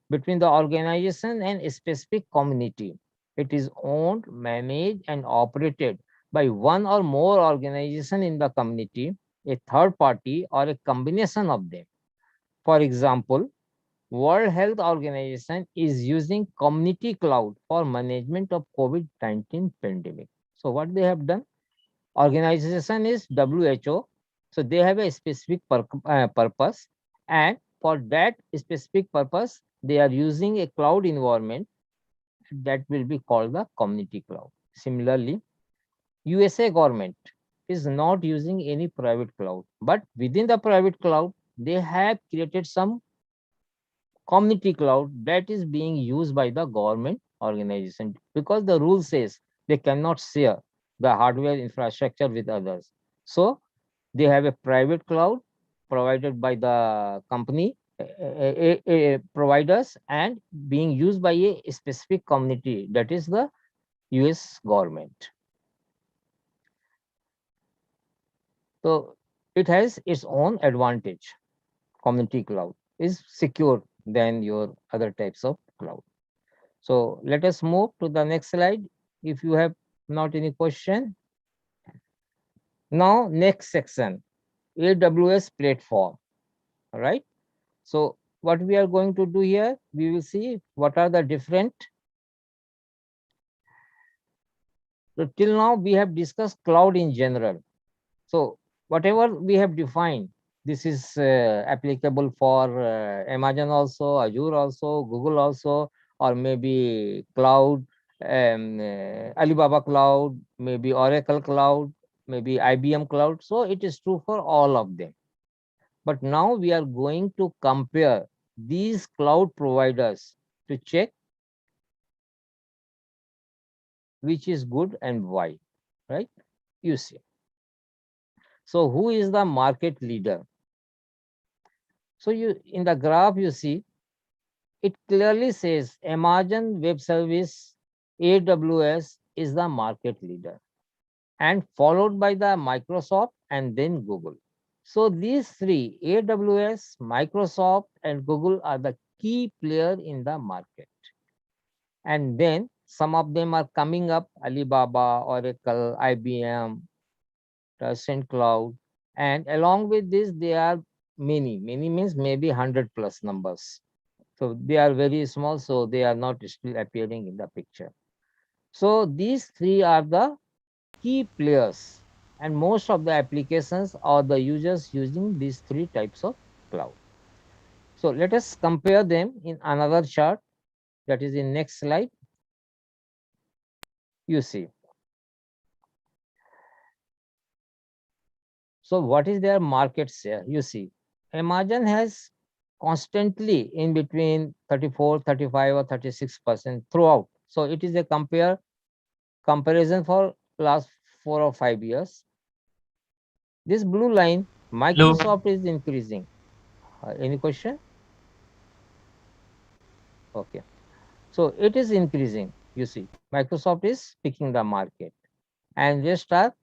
between the organization and a specific community. It is owned, managed, and operated by one or more organization in the community, a third party, or a combination of them. For example, World Health Organization is using Community Cloud for management of COVID-19 pandemic. So what they have done? Organization is WHO, so they have a specific purpose, and for that specific purpose, they are using a cloud environment that will be called the community cloud. Similarly, USA government is not using any private cloud, but within the private cloud, they have created some community cloud that is being used by the government organization because the rule says they cannot share the hardware infrastructure with others. So they have a private cloud provided by the company providers and being used by a specific community, that is the US government. So it has its own advantage. Community cloud is secure than your other types of cloud. So let us move to the next slide. If you have not any question. Now next section, AWS platform. All right. So what we are going to do here, we will see what are the different. So till now we have discussed cloud in general. So whatever we have defined, this is applicable for Amazon also, Azure also, Google also, or maybe cloud, Alibaba cloud, maybe Oracle cloud, maybe IBM cloud. So it is true for all of them. But now we are going to compare these cloud providers to check which is good and why, right? You see. So who is the market leader? So you in the graph you see it clearly says Amazon Web Service AWS is the market leader and followed by the Microsoft and then Google. So these three AWS, Microsoft and Google are the key player in the market. And then some of them are coming up Alibaba, Oracle, IBM, Trusted Cloud, and along with this there are many means maybe 100 plus numbers. So they are very small, so they are not still appearing in the picture. So these three are the key players, and most of the applications are the users using these three types of cloud. So let us compare them in another chart, that is in next slide. You see. So what is their market share? You see, Amazon has constantly in between 34, 35 or 36% throughout. So it is a comparison for last 4 or 5 years. This blue line, Hello. Microsoft is increasing. Any question? Okay. So it is increasing. You see, Microsoft is picking the market and rest are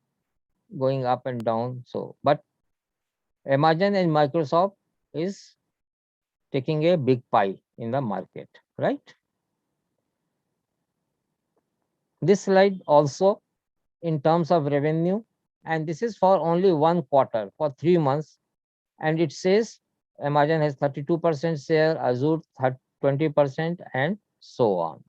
going up and down. So, but Amazon and Microsoft is taking a big pie in the market. right? This slide also in terms of revenue, and this is for only 1 quarter, for 3 months, and it says Amazon has 32% share, Azure 20%, and so on.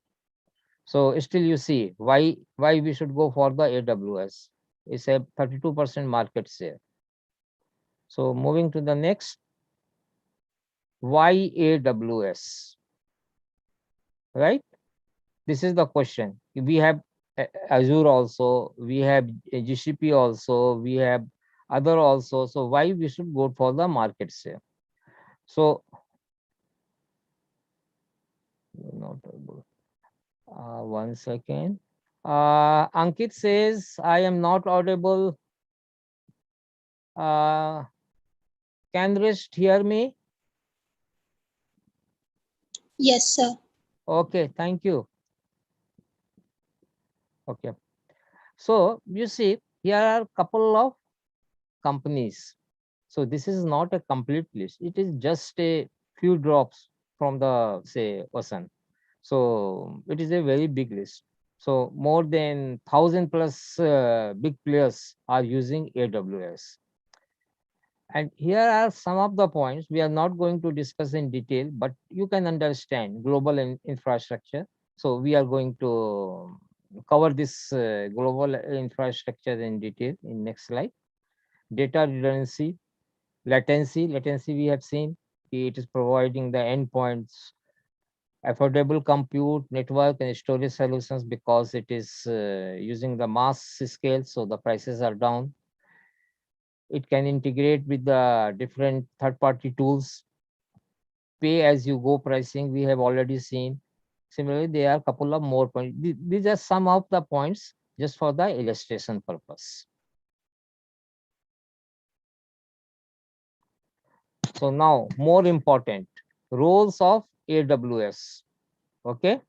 So still you see why we should go for the AWS. It's a 32% market share. So moving to the next, why AWS, right? This is the question. We have Azure also, we have GCP also, we have other also. So why we should go for the market share? So not able. 1 second. Ankit says I am not audible. Uh, can rest hear me? Yes, sir. Okay, thank you. Okay. So you see, here are a couple of companies. So this is not a complete list. It is just a few drops from the say ocean. So it is a very big list. So more than 1,000 plus big players are using AWS. And here are some of the points we are not going to discuss in detail, but you can understand global infrastructure. So we are going to cover this global infrastructure in detail in next slide. Data redundancy, latency we have seen. It is providing the endpoints, affordable compute, network, and storage solutions because it is using the mass scale, so the prices are down. It can integrate with the different third-party tools. Pay as you go pricing, we have already seen. Similarly, there are a couple of more points. These are some of the points just for the illustration purpose. So now, more important, roles of AWS. Okay.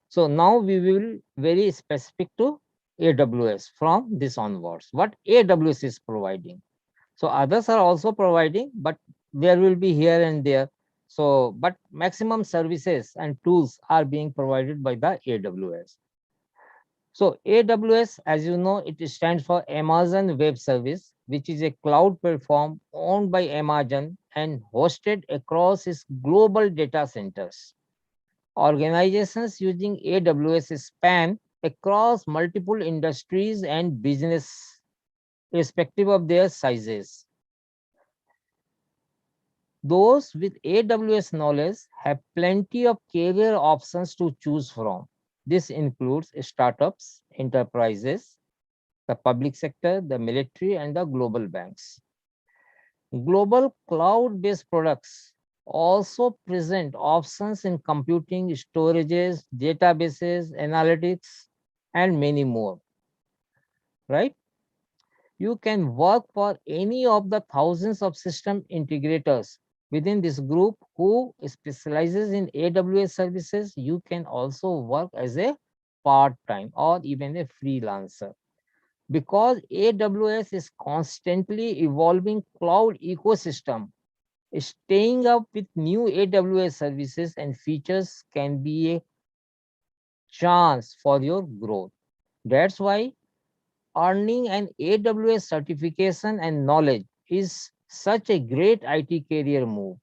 So now we will very specific to AWS from this onwards. What AWS is providing. So others are also providing, but there will be here and there. So, but maximum services and tools are being provided by the AWS. So AWS, as you know, it stands for Amazon Web Service, which is a cloud platform owned by Amazon and hosted across its global data centers. Organizations using AWS span across multiple industries and business, irrespective of their sizes. Those with AWS knowledge have plenty of career options to choose from. This includes startups, enterprises, the public sector, the military, and the global banks. Global cloud-based products also present options in computing, storages, databases, analytics, and many more, right? You can work for any of the thousands of system integrators within this group who specializes in AWS services. You can also work as a part-time or even a freelancer. Because AWS is constantly evolving cloud ecosystem, staying up with new AWS services and features can be a chance for your growth. That's why earning an AWS certification and knowledge is such a great IT career move.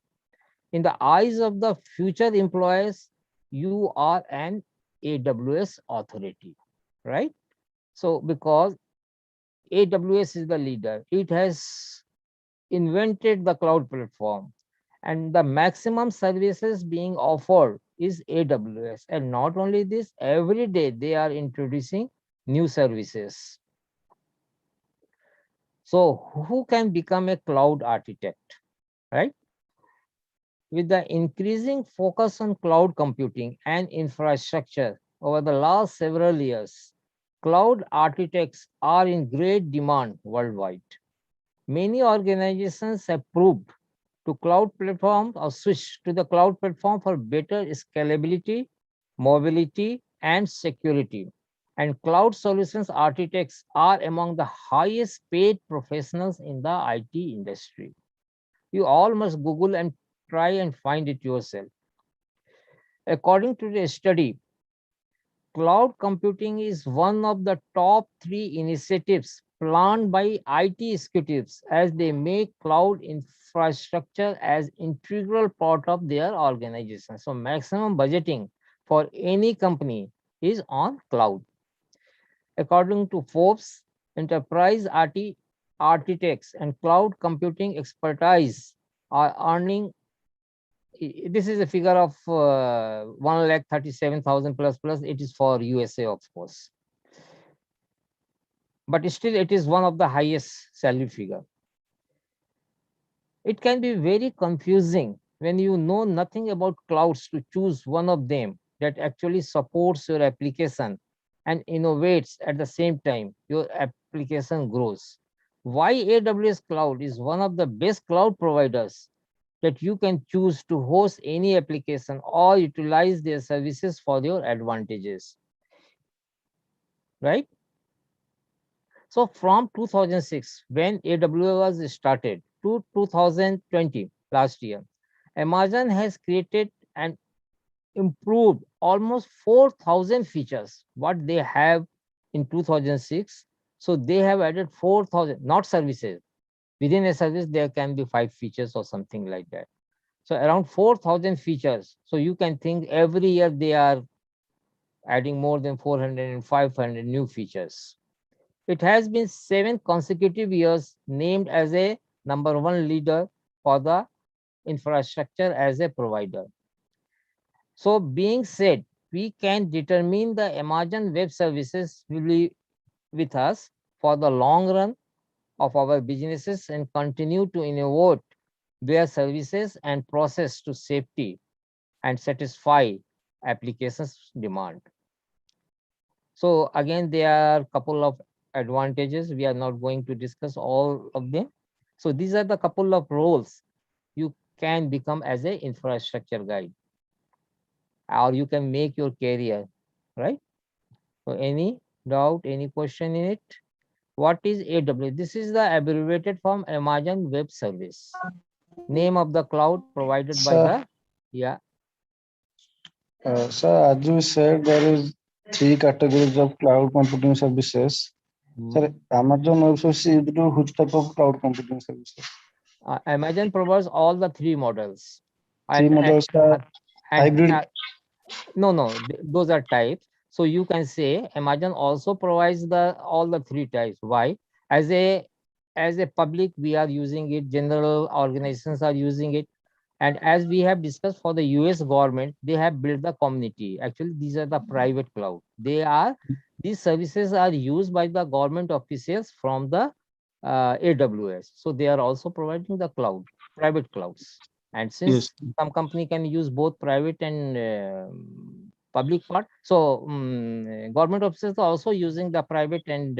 In the eyes of the future employers, you are an AWS authority, right? So, because AWS is the leader, it has invented the cloud platform, and the maximum services being offered is AWS. And not only this, every day they are introducing new services. So who can become a cloud architect, right? With the increasing focus on cloud computing and infrastructure over the last several years, cloud architects are in great demand worldwide. Many organizations have proved to cloud platforms or switch to the cloud platform for better scalability, mobility, and security. And cloud solutions architects are among the highest paid professionals in the IT industry. You all must Google and try and find it yourself. According to the study, cloud computing is one of the top three initiatives planned by IT executives as they make cloud infrastructure as integral part of their organization. So maximum budgeting for any company is on cloud. According to Forbes, enterprise architects and cloud computing expertise are earning. This is a figure of 1,37,000 plus. It is for USA, of course, but still it is one of the highest salary figure. It can be very confusing when you know nothing about clouds to choose one of them that actually supports your application and innovates at the same time your application grows. Why AWS Cloud is one of the best cloud providers that you can choose to host any application or utilize their services for your advantages, right? So from 2006, when AWS was started to 2020, last year, Amazon has created and improved almost 4,000 features what they have in 2006. So they have added 4,000, not services. Within a service, there can be 5 features or something like that. So around 4,000 features. So you can think every year they are adding more than 400 and 500 new features. It has been 7 consecutive years named as a #1 leader for the infrastructure as a provider. So being said, we can determine the Amazon Web Services will be with us for the long run of our businesses and continue to innovate their services and process to safety and satisfy applications demand. So again, there are a couple of advantages. We are not going to discuss all of them. So these are the couple of roles you can become as a infrastructure guide, or you can make your career, right? So any doubt, any question in it? What is AWS? This is the abbreviated from Amazon Web Service, name of the cloud provided by Sir, the, yeah. sir, as you said, there is three categories of cloud computing services. Sir, Mm. Amazon also sees to which type of cloud computing services? Amazon provides all the three models, Three and models are and hybrid. no, those are types. So you can say Amazon also provides the all the three types. Why? As a public, we are using it. General organizations are using it, and as we have discussed for the US government, they have built the community. Actually, these are the private cloud. These services are used by the government officials from the AWS. So they are also providing the cloud, private clouds. And Yes, since some company can use both private and public part, so government officers are also using the private and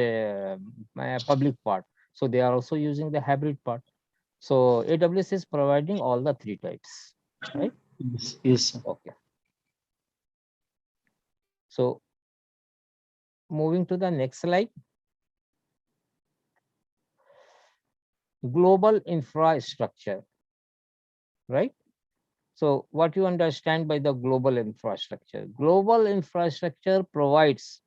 public part. So they are also using the hybrid part. So AWS is providing all the three types, right? yes, sir. Okay. So moving to the next slide, global infrastructure, right? So what you understand by the global infrastructure? Global infrastructure provides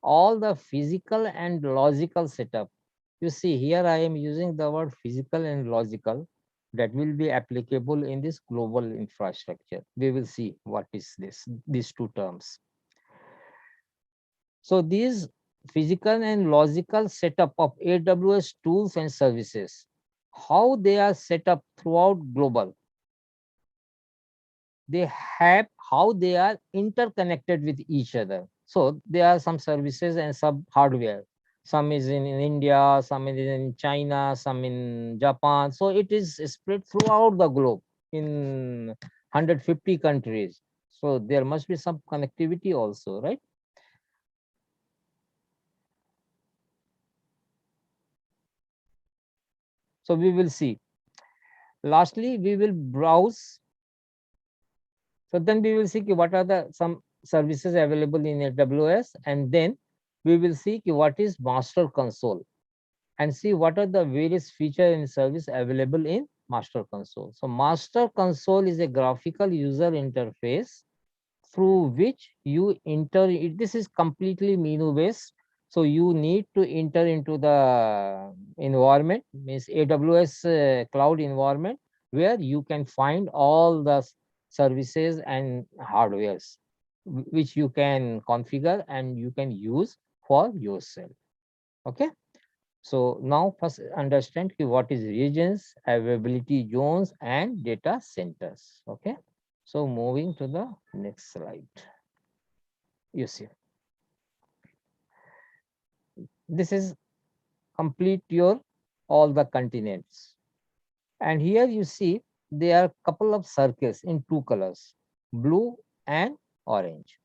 all the physical and logical setup. You see here I am using the word physical and logical that will be applicable in this global infrastructure. We will see what is these two terms. So these physical and logical setup of AWS tools and services, how they are set up throughout global, they have how they are interconnected with each other. So there are some services and some hardware. Some is in India, some is in China, some in Japan. So it is spread throughout the globe in 150 countries. So there must be some connectivity also, right? So we will see. Lastly, we will browse. So then we will see what are the some services available in AWS, and then we will see what is master console and see what are the various feature and service available in master console. So master console is a graphical user interface through which you enter it. This is completely menu based. So you need to enter into the environment, means AWS cloud environment, where you can find all the services and hardwares which you can configure and you can use for yourself. Okay. So now first understand what is regions, availability zones, and data centers. Okay. So moving to the next slide. You see, this is complete your all the continents. And here you see there are couple of circles in two colors, blue and orange.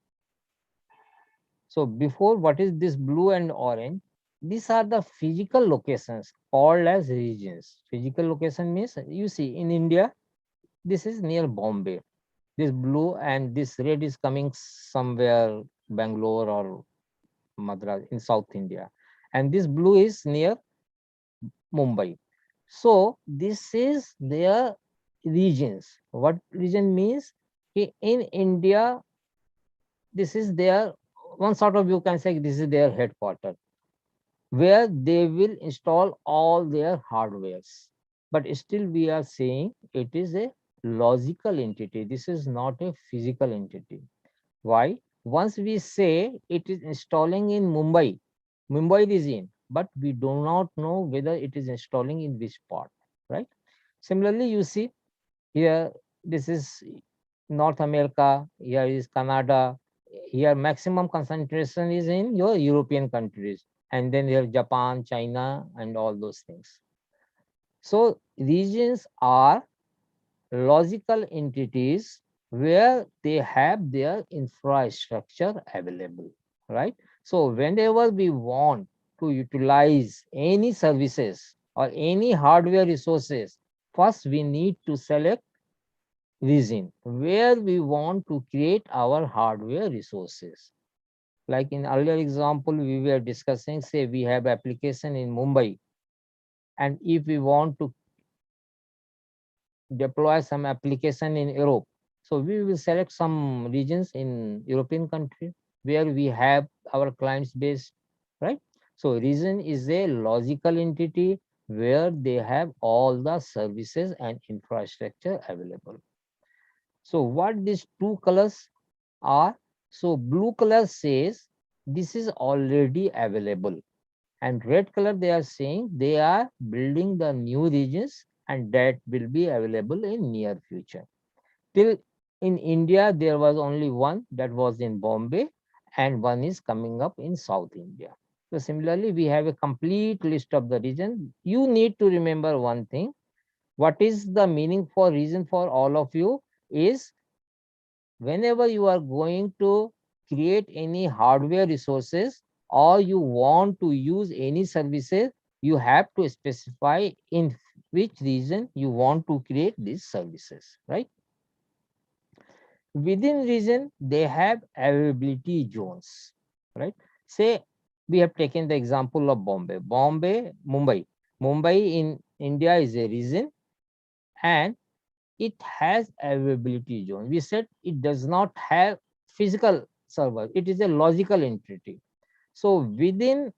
So before, what is this blue and orange? These are the physical locations called as regions. Physical location means, you see in India, this is near Bombay. This blue and this red is coming somewhere Bangalore or Madras in South India. And this blue is near Mumbai. So this is their regions. What region means? In India, this is their one sort of, you can say this is their headquarters, where they will install all their hardwares. But still we are saying it is a logical entity. This is not a physical entity. Why? Once we say it is installing in Mumbai region, but we do not know whether it is installing in which part, right? Similarly, you see here, this is North America, here is Canada, here maximum concentration is in your European countries, and then here Japan, China, and all those things. So regions are logical entities where they have their infrastructure available, right? So whenever we want to utilize any services or any hardware resources, first we need to select region where we want to create our hardware resources. Like in earlier example, we were discussing, say we have application in Mumbai, and if we want to deploy some application in Europe. So we will select some regions in European country where we have our clients based, right? So region is a logical entity where they have all the services and infrastructure available. So what these two colors are? So blue color says this is already available, and red color they are saying they are building the new regions and that will be available in near future. Till in India there was only one, that was in Bombay, and one is coming up in South India. So similarly we have a complete list of the region. You need to remember one thing, what is the meaning for region for all of you is, whenever you are going to create any hardware resources or you want to use any services, you have to specify in which region you want to create these services, right? Within region, they have availability zones, right? Say we have taken the example of Mumbai. Mumbai in India is a region and it has availability zone. We said it does not have physical server. It is a logical entity. So within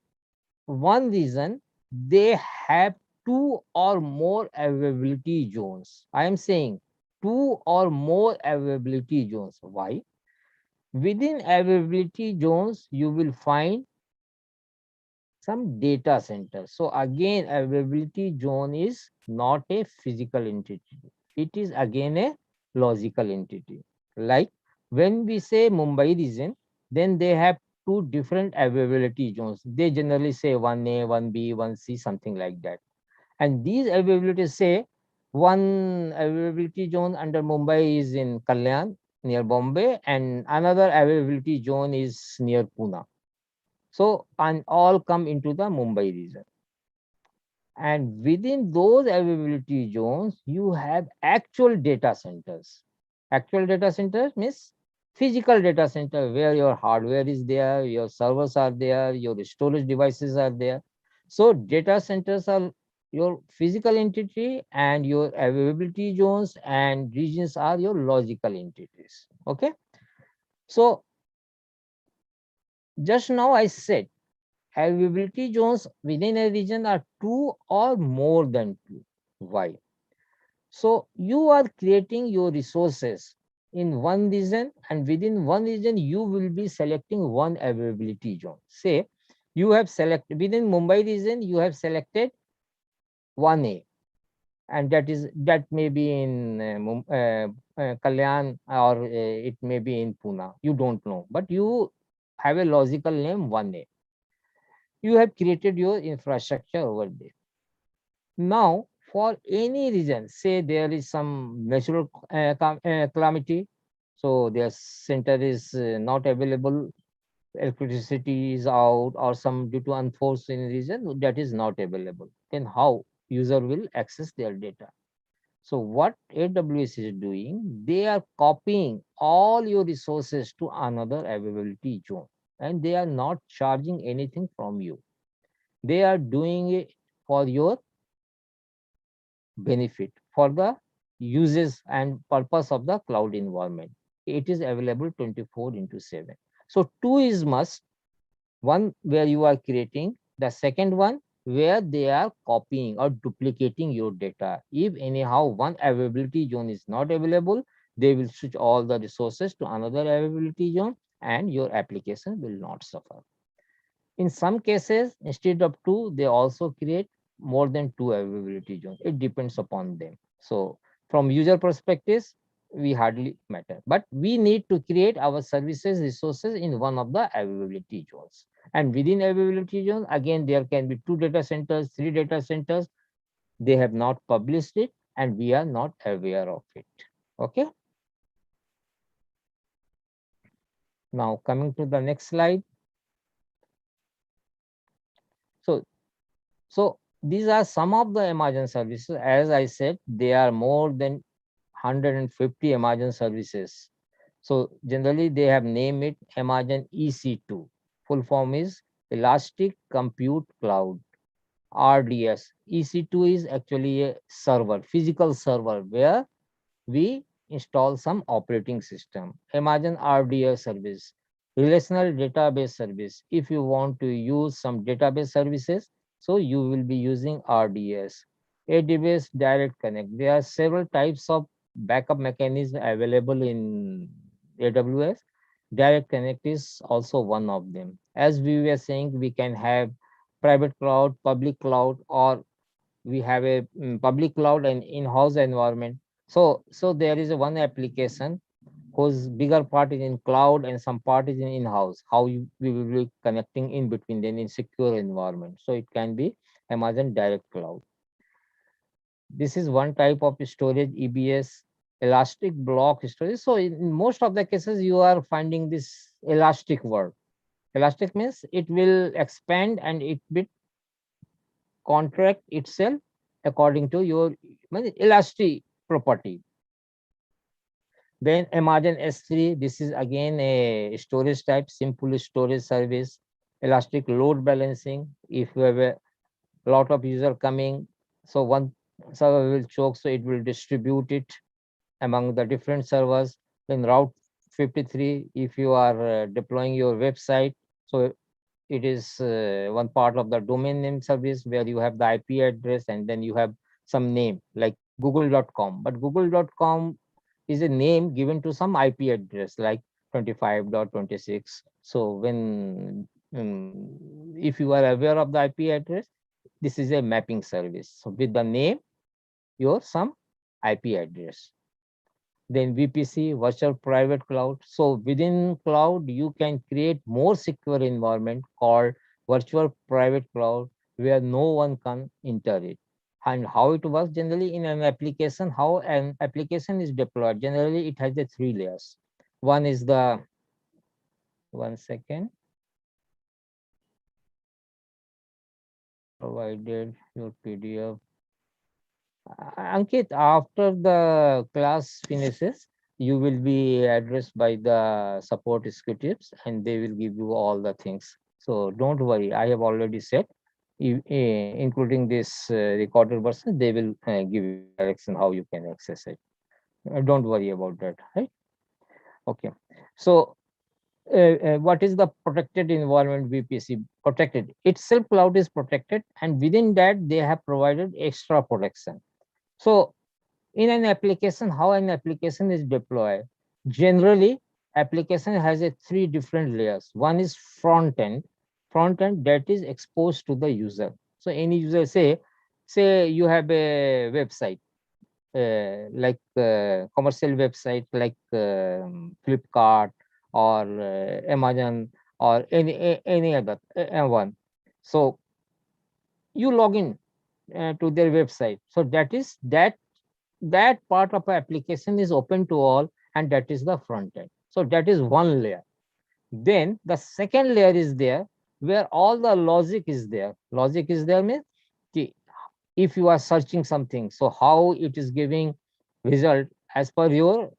one region, they have two or more availability zones. I am saying two or more availability zones. Why? Within availability zones, you will find some data centers. So again, availability zone is not a physical entity. It is again a logical entity. Like when we say Mumbai region, then they have two different availability zones. They generally say 1A, 1B, 1C, something like that. And these availabilities say one availability zone under Mumbai is in Kalyan near Bombay, and another availability zone is near Pune. So, and all come into the Mumbai region. And within those availability zones, you have actual data centers. Actual data centers means Physical data center where your hardware is there, your servers are there, your storage devices are there. So data centers are your physical entity, and your availability zones and regions are your logical entities. Okay. So just now I said availability zones within a region are two or more than two. Why? So you are creating your resources in one region, and within one region, you will be selecting one availability zone. Say you have selected within Mumbai region, you have selected 1A, and that may be in Kalyan, or it may be in Pune. You don't know, but you have a logical name 1A. You have created your infrastructure over there. Now, for any reason, say there is some natural calamity, so their center is not available, electricity is out, or some due to unforeseen reason that is not available. Then how user will access their data? So what AWS is doing, they are copying all your resources to another availability zone, and they are not charging anything from you. They are doing it for your benefit, for the uses and purpose of the cloud environment. It is available 24 into 7. So two is must, one where you are creating, the second one where they are copying or duplicating your data. If anyhow one availability zone is not available, they will switch all the resources to another availability zone, and your application will not suffer. In some cases, instead of two, they also create more than two availability zones. It depends upon them. So from user perspectives, we hardly matter. But we need to create our services resources in one of the availability zones. And within availability zone, again, there can be two data centers, three data centers. They have not published it, and we are not aware of it. Okay. Now coming to the next slide. So So these are some of the Amazon services. As I said, there are more than 150 Amazon services. So generally they have named it Amazon EC2. Full form is Elastic Compute Cloud, RDS. EC2 is actually a server, physical server, where we install some operating system. Imagine RDS service, relational database service. If you want to use some database services, so you will be using RDS. AWS Direct Connect. There are several types of backup mechanisms available in AWS. Direct Connect is also one of them. As we were saying, we can have private cloud, public cloud, or we have a public cloud and in-house environment. So there is a one application whose bigger part is in cloud and some part is in in-house. How we will be connecting in between them in secure environment. So it can be Amazon Direct Cloud. This is one type of storage, EBS, elastic block storage. So in most of the cases, you are finding this elastic word. Elastic means it will expand and it will contract itself according to your elastic property. Then Amazon S3, this is again a storage type, simple storage service, elastic load balancing. If you have a lot of user coming, so one server will choke, so it will distribute it among the different servers. Then Route 53, if you are deploying your website, so it is one part of the domain name service where you have the IP address and then you have some name like google.com. But google.com is a name given to some IP address like 25.26. So when if you are aware of the IP address, this is a mapping service. So with the name, your some IP address. Then VPC, virtual private cloud. So within cloud, you can create more secure environment called virtual private cloud where no one can enter it. And how it works generally in an application, how an application is deployed. Generally, it has the three layers. One is the, one second, provided your PDF. Ankit, after the class finishes, you will be addressed by the support executives and they will give you all the things. So don't worry, I have already said, including this recorded version, they will give you direction how you can access it. Don't worry about that, right? Okay. So what is the protected environment VPC? Protected itself, cloud is protected, and within that they have provided extra protection. So in an application, how an application is deployed, generally application has a three different layers. One is front end that is exposed to the user. So any user, say you have a website, like commercial website like Flipkart or Amazon or any other one. So you log in to their website. So that part of a application is open to all, and that is the front end. So that is one layer. Then the second layer is there, where all the logic is there. Logic is there means ki if you are searching something, so how it is giving result as per your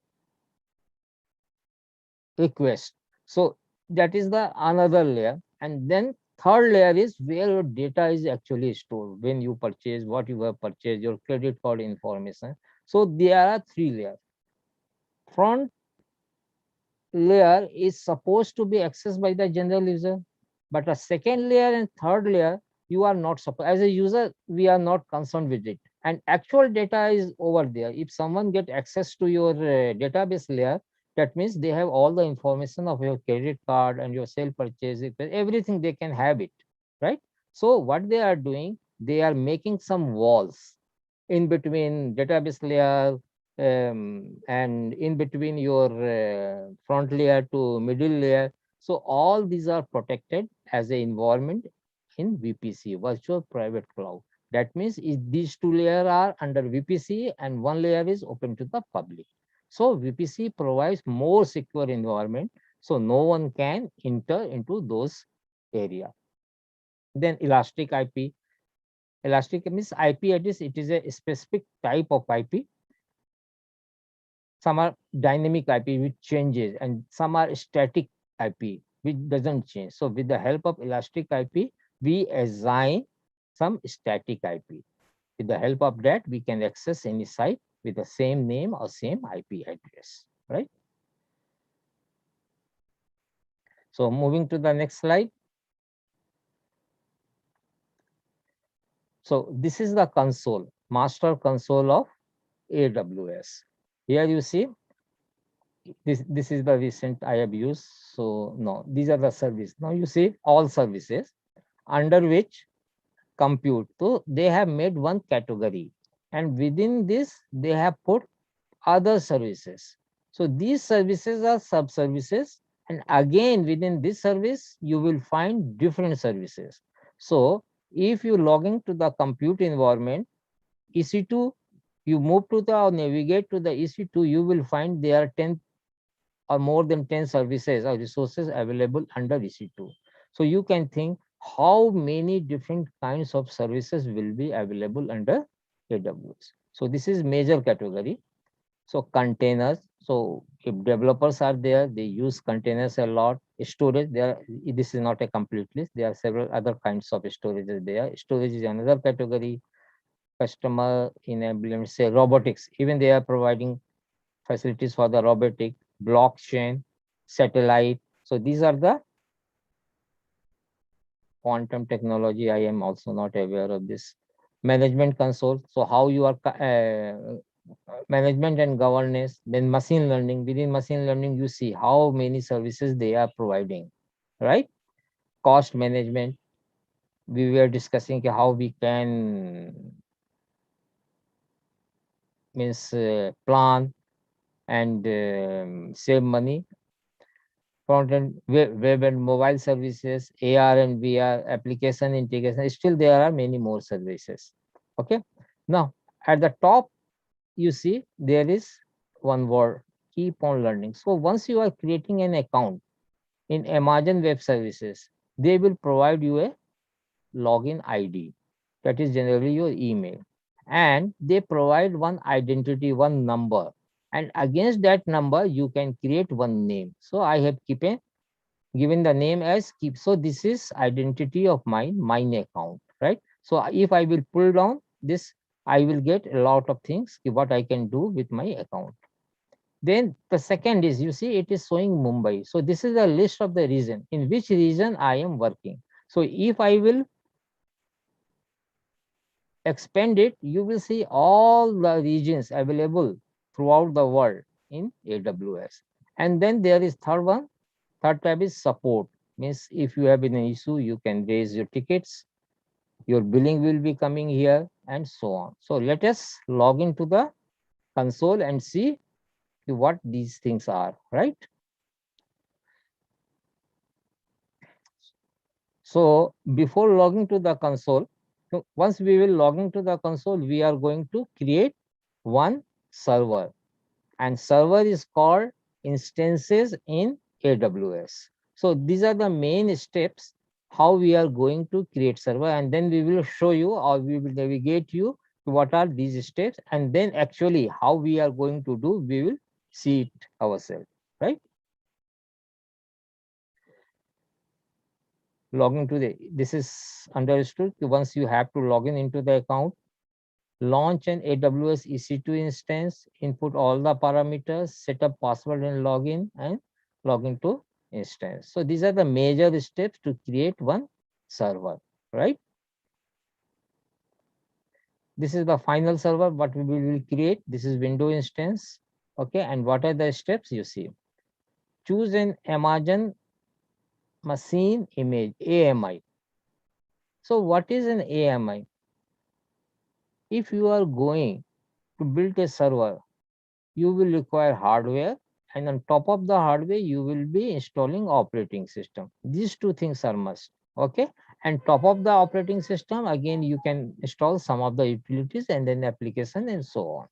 request. So that is the another layer. And then third layer is where your data is actually stored, when you purchase, what you have purchased, your credit card information. So there are three layers. Front layer is supposed to be accessed by the general user, but a second layer and third layer, you are not supposed, as a user, we are not concerned with it. And actual data is over there. If someone get access to your database layer, that means they have all the information of your credit card and your sale purchase, everything they can have it, right? So what they are doing, they are making some walls in between database layer, and in between your front layer to middle layer. So all these are protected as a environment in VPC, virtual private cloud. That means these two layers are under VPC and one layer is open to the public. So VPC provides more secure environment, so no one can enter into those area. Then elastic IP. Elastic means IP address. It is a specific type of IP. Some are dynamic IP which changes, and some are static IP which doesn't change. So with the help of elastic IP, we assign some static IP. With the help of that, we can access any site with the same name or same IP address, right? So moving to the next slide. So this is the console, master console of AWS. Here you see this is the recent I have used. So no, these are the service. Now you see all services under which compute. So they have made one category, and within this they have put other services. So these services are sub services, and again within this service you will find different services. So if you log into the compute environment EC2, you move to the or navigate to the EC2, you will find there are 10 or more than 10 services or resources available under EC2. So you can think how many different kinds of services will be available under AWS. So this is major category. So containers. So if developers are there, they use containers a lot. Storage, there. This is not a complete list. There are several other kinds of storages there. Storage is another category. Customer enablement, say robotics. Even they are providing facilities for the robotic, blockchain, satellite. So these are the quantum technology. I am also not aware of this. Management console. So how you are management and governance. Then machine learning. Within machine learning, you see how many services they are providing, right? Cost management. We were discussing how we can means plan and save money. Front end web and mobile services, AR and VR, application integration. Still, there are many more services. Okay. Now, at the top, you see there is one word, keep on learning. So once you are creating an account in Amazon Web Services, they will provide you a login ID. That is generally your email. And they provide one identity, one number. and against that number you can create one name. So I have given the name as keep. So this is identity of mine account, right? So if I will pull down this, I will get a lot of things what I can do with my account. Then the second is, you see, it is showing Mumbai. So this is a list of the region, in which region I am working. So if I will expand it, you will see all the regions available throughout the world in AWS. And then there is third one. Third tab is support. Means if you have an issue, you can raise your tickets. Your billing will be coming here and so on. So let us log into the console and see what these things are, right? So before logging to the console, so once we will log into the console, we are going to create one server, and server is called instances in AWS. So these are the main steps how we are going to create server, and then we will show you or we will navigate you to what are these steps, and then actually how we are going to do, we will see it ourselves, right? Logging to the, this is understood. Once you have to log in into the account, launch an AWS EC2 instance, input all the parameters, set up password and login, and log into instance. So these are the major steps to create one server, right? This is the final server what we will create. This is window instance. Okay, and what are the steps you see? Choose an Amazon machine image, AMI. So what is an AMI? If you are going to build a server, you will require hardware, and on top of the hardware you will be installing operating system. These two things are must. Okay, and top of the operating system, again you can install some of the utilities and then application and so on.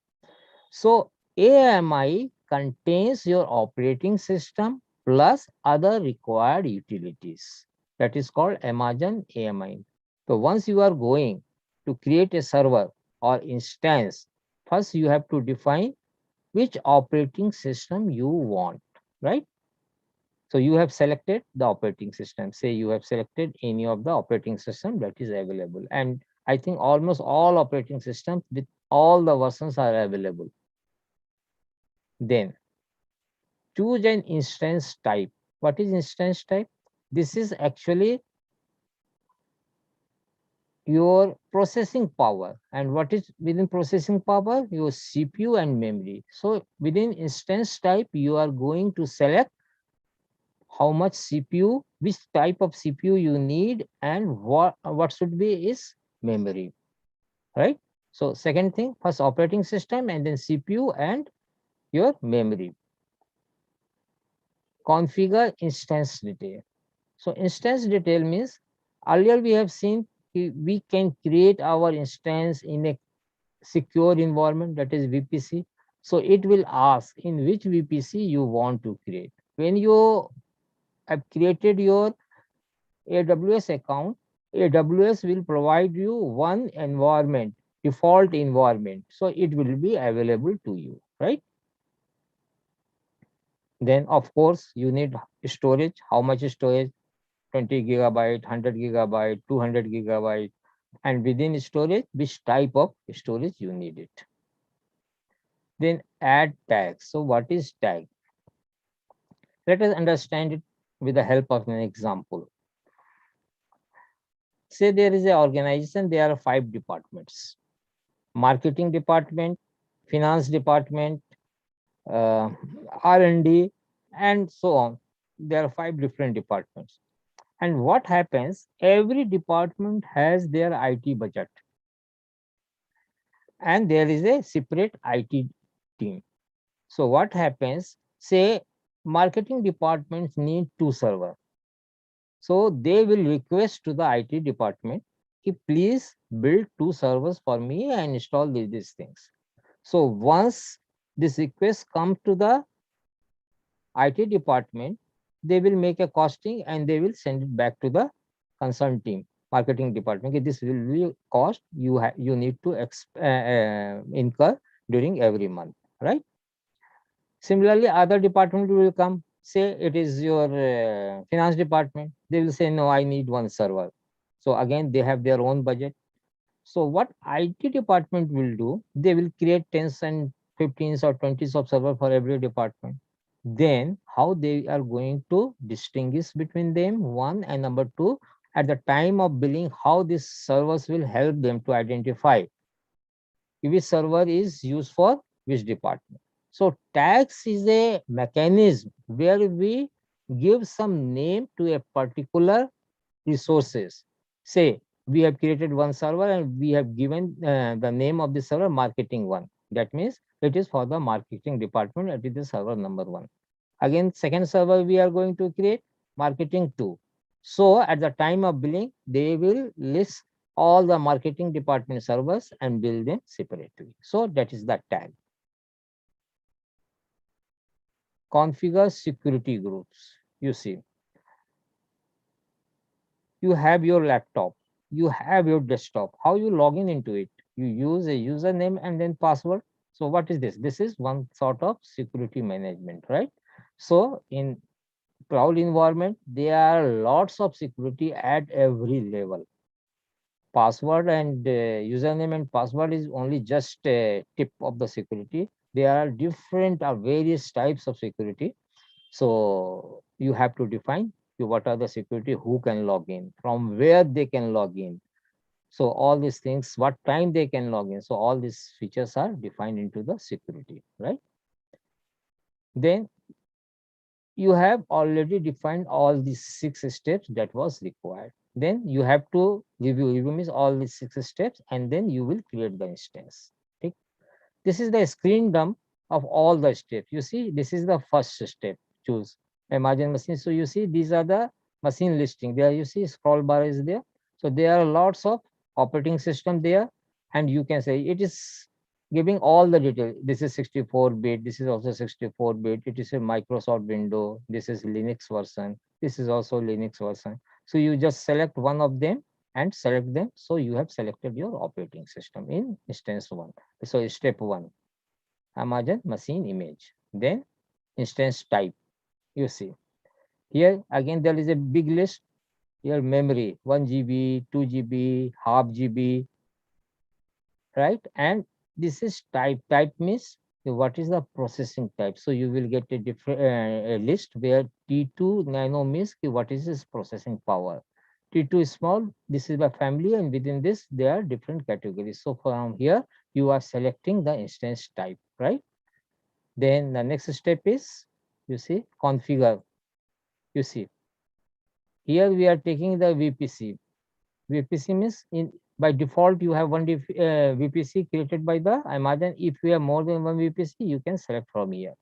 So AMI contains your operating system plus other required utilities. That is called Amazon AMI. So once you are going to create a server or instance, first you have to define which operating system you want, right? So you have selected the operating system. Say you have selected any of the operating system that is available. And I think almost all operating systems with all the versions are available. Then choose an instance type. What is instance type? This is actually your processing power. And what is within processing power? Your CPU and memory. So within instance type, you are going to select how much CPU, which type of CPU you need, and what should be is memory, right? So second thing, first operating system and then CPU and your memory. Configure instance detail. So instance detail means earlier we have seen we can create our instance in a secure environment, that is VPC. So it will ask in which VPC you want to create. When you have created your AWS account, AWS will provide you one environment, default environment. So it will be available to you, right? Then of course you need storage. How much storage? 20 gigabyte, 100 gigabyte, 200 gigabyte, and within storage, which type of storage you need it. Then add tags. So what is tag? Let us understand it with the help of an example. Say there is an organization, there are 5 departments: marketing department, finance department, R&D, and so on. There are 5 different departments. And what happens? Every department has their IT budget, and there is a separate IT team. So what happens? Say marketing departments need 2 servers. So they will request to the IT department, please build 2 servers for me and install these things. So once this request comes to the IT department, they will make a costing and they will send it back to the concerned team, marketing department. Okay, this will be cost you need to incur during every month, right? Similarly, other department will come, say it is your finance department. They will say, no, I need one server. So again, they have their own budget. So what IT department will do, they will create 10s and 15s or 20s of server for every department. Then how they are going to distinguish between them, one, and number two, at the time of billing, how these servers will help them to identify which server is used for which department. So tags is a mechanism where we give some name to a particular resources. Say we have created one server and we have given the name of the server marketing one. That means it is for the marketing department. It is the server number one. Again, second server we are going to create marketing two. So at the time of billing, they will list all the marketing department servers and bill them separately. So that is the tag. Configure security groups. You see, you have your laptop, you have your desktop. How you log in into it? You use a username and then password. So what is this? This is one sort of security management, right? So in cloud environment, there are lots of security at every level. Password and username and password is only just a tip of the security. There are different or various types of security. So you have to define what are the security, who can log in, from where they can log in. So all these things, what time they can log in. So all these features are defined into the security, right? Then you have already defined all these 6 steps that was required. Then you have to review means all these 6 steps, and then you will create the instance. Okay? This is the screen dump of all the steps. You see, this is the first step. Choose emergent machine. So you see, these are the machine listing. There you see scroll bar is there. So there are lots of operating system there, and you can say it is giving all the detail. This is 64-bit. This is also 64-bit. It is a Microsoft window. This is Linux version. This is also Linux version. So you just select one of them and select them. So you have selected your operating system in instance one. So step one, Amazon machine image. Then instance type. You see here again there is a big list. Here memory 1 GB, 2 GB, half GB, right? And this is type. Type means what is the processing type. So you will get a different a list where T2 nano means what is this processing power. T2 is small. This is the family, and within this there are different categories. So from here you are selecting the instance type, right? Then the next step is, you see, configure. You see, here we are taking the VPC. VPC means in by default you have one VPC created by the Amazon. If you have more than one VPC, you can select from here.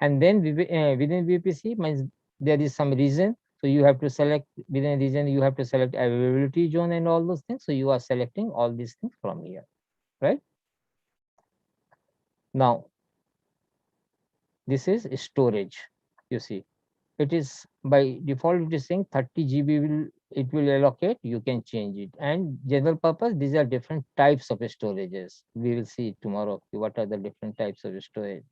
And then within VPC means there is some region. So you have to select within region, you have to select availability zone and all those things. So you are selecting all these things from here, right? Now, this is storage. You see, it is by default it is saying 30 GB will allocate. You can change it, and general purpose, these are different types of storages. We will see tomorrow what are the different types of storage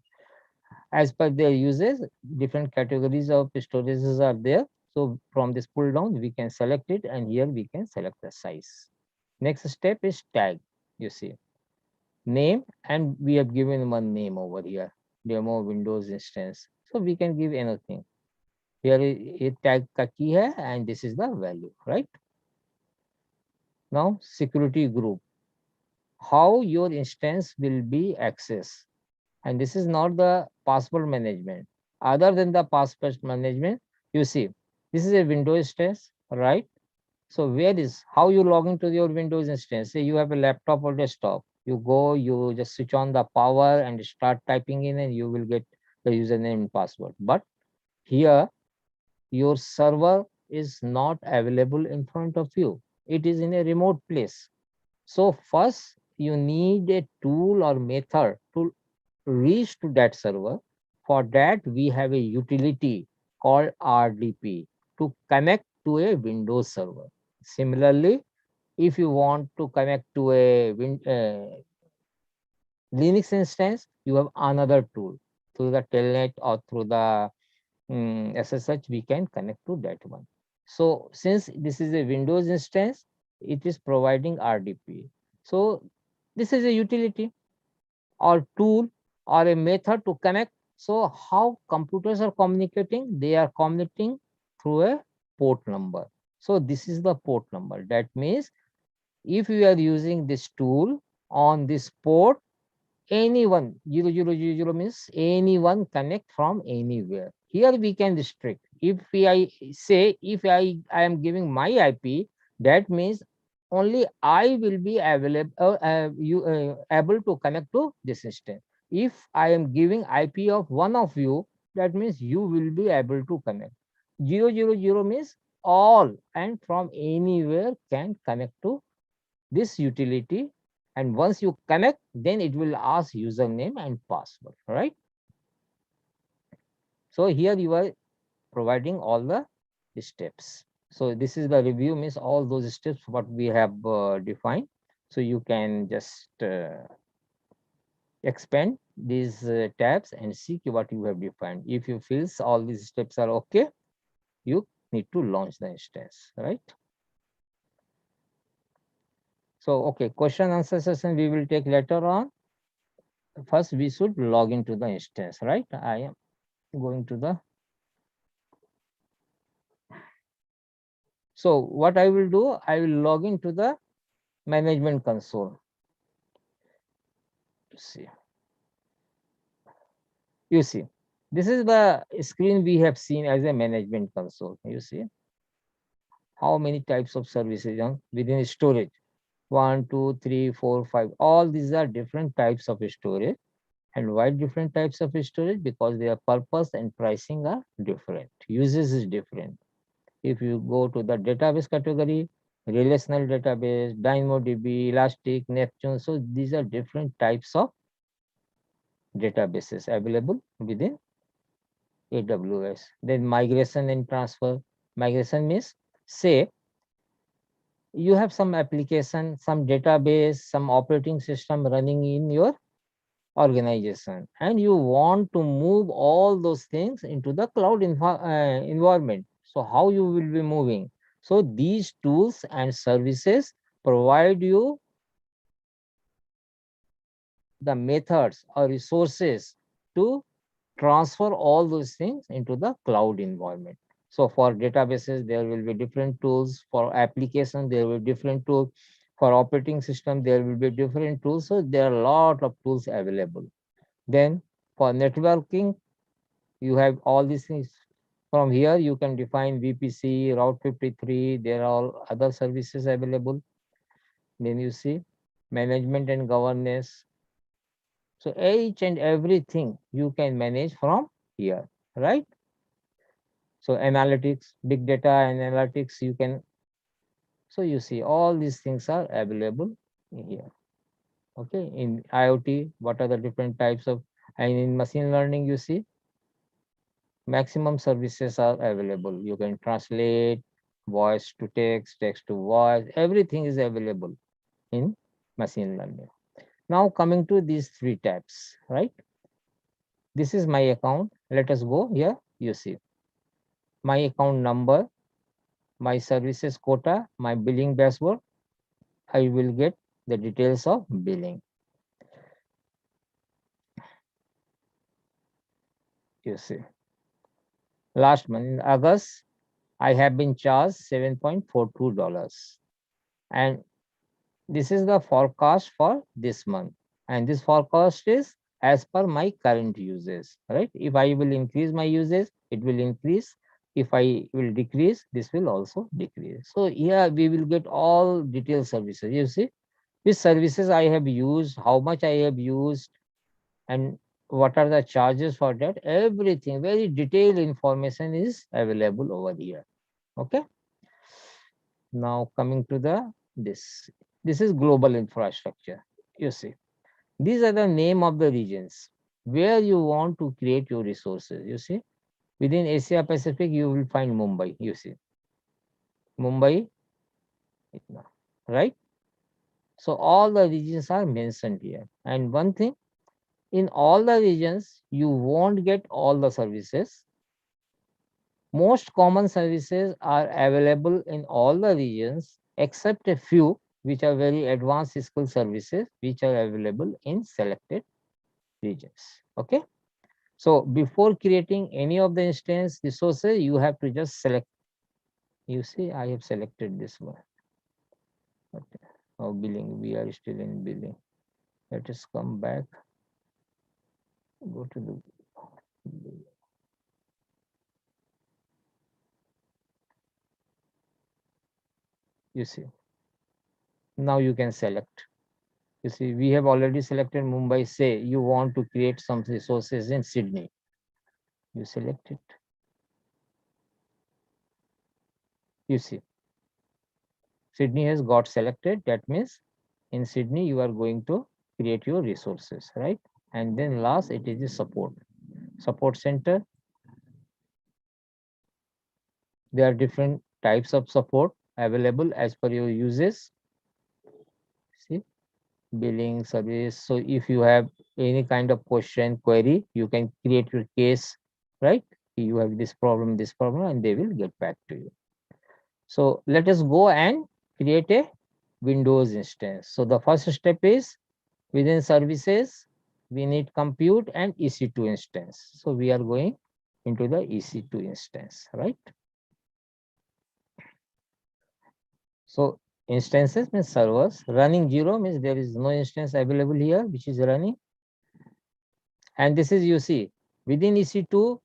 as per their uses. Different categories of storages are there. So from this pull down we can select it, and here we can select the size. Next step is tag. You see, name, and we have given one name over here, demo Windows instance. So we can give anything. Here a tag ka key hai, and this is the value, right? Now security group, how your instance will be accessed. And this is not the password management. Other than the password management, you see, this is a Windows instance, right? So where is how you log into your Windows instance? Say you have a laptop or desktop. You go, you just switch on the power and start typing in, and you will get the username and password. But here your server is not available in front of you. It is in a remote place. So first you need a tool or method to reach to that server. For that we have a utility called RDP to connect to a Windows server. Similarly, if you want to connect to a Linux instance, you have another tool. through the telnet or through the SSH, we can connect to that one. So since this is a Windows instance, it is providing RDP. So this is a utility or tool or a method to connect. So how computers are communicating? They are communicating through a port number. So this is the port number. That means if you are using this tool on this port, anyone 0000 means anyone connect from anywhere. Here we can restrict. If I say if I am giving my IP, that means only I will be available you able to connect to this system. If I am giving IP of one of you, that means you will be able to connect. 000 means all and from anywhere can connect to this utility, and once you connect, then it will ask username and password, right? So here you are providing all the steps. So this is the review, means all those steps what we have defined. So you can just expand these tabs and see what you have defined. If you feel all these steps are okay, you need to launch the instance, right? So okay, question answer session we will take later on. First we should log into the instance, right? I am going to the, so what I will do, I will log into the management console. See, you see, this is the screen we have seen as a management console. You see how many types of services on within storage. 1, 2, 3, 4, 5. All these are different types of storage. And why different types of storage? Because their purpose and pricing are different. Uses is different. If you go to the database category, relational database, DynamoDB, Elastic, Neptune, so these are different types of databases available within AWS. Then migration and transfer. Migration means, say, you have some application, some database, some operating system running in your organization, and you want to move all those things into the cloud environment. So how you will be moving? So these tools and services provide you the methods or resources to transfer all those things into the cloud environment. So for databases, there will be different tools. For application, there will be different tools. For operating system, there will be different tools. So there are a lot of tools available. Then for networking, you have all these things. From here, you can define VPC, Route 53. There are all other services available. Then you see management and governance. So each and everything you can manage from here, right? So analytics, big data analytics, you can. So you see all these things are available in here. Okay, in IoT, what are the different types of, and in machine learning, you see maximum services are available. You can translate voice to text, text to voice, everything is available in machine learning. Now coming to these three tabs, right? This is my account. Let us go here. You see my account number, my services quota, my billing dashboard. I will get the details of billing. You see, last month in August, I have been charged $7.42. And this is the forecast for this month. And this forecast is as per my current uses, right? If I will increase my uses, it will increase. If I will decrease, this will also decrease. So here we will get all detailed services. You see, which services I have used, how much I have used, and what are the charges for that. Everything, very detailed information is available over here. Okay. Now coming to the this is global infrastructure. You see, these are the name of the regions where you want to create your resources. You see, within Asia Pacific, you will find Mumbai. You see, Mumbai, right? So all the regions are mentioned here. And one thing, in all the regions, you won't get all the services. Most common services are available in all the regions except a few which are very advanced SQL services which are available in selected regions. Okay. So before creating any of the instance resources, you have to just select. You see, I have selected this one. Okay. Now billing, we are still in billing. Let us come back. Go to the you see. Now you can select. You see, we have already selected Mumbai. Say you want to create some resources in Sydney. You select it. You see, Sydney has got selected. That means in Sydney, you are going to create your resources, right? And then last, it is the support center. There are different types of support available as per your uses. See, billing service. So if you have any kind of question query, you can create your case, right? You have this problem, and they will get back to you. So let us go and create a Windows instance. So the first step is within services, we need compute and EC2 instance. So we are going into the EC2 instance, right? So instances means servers. Running 0 means there is no instance available here, which is running. And this is, you see, within EC2,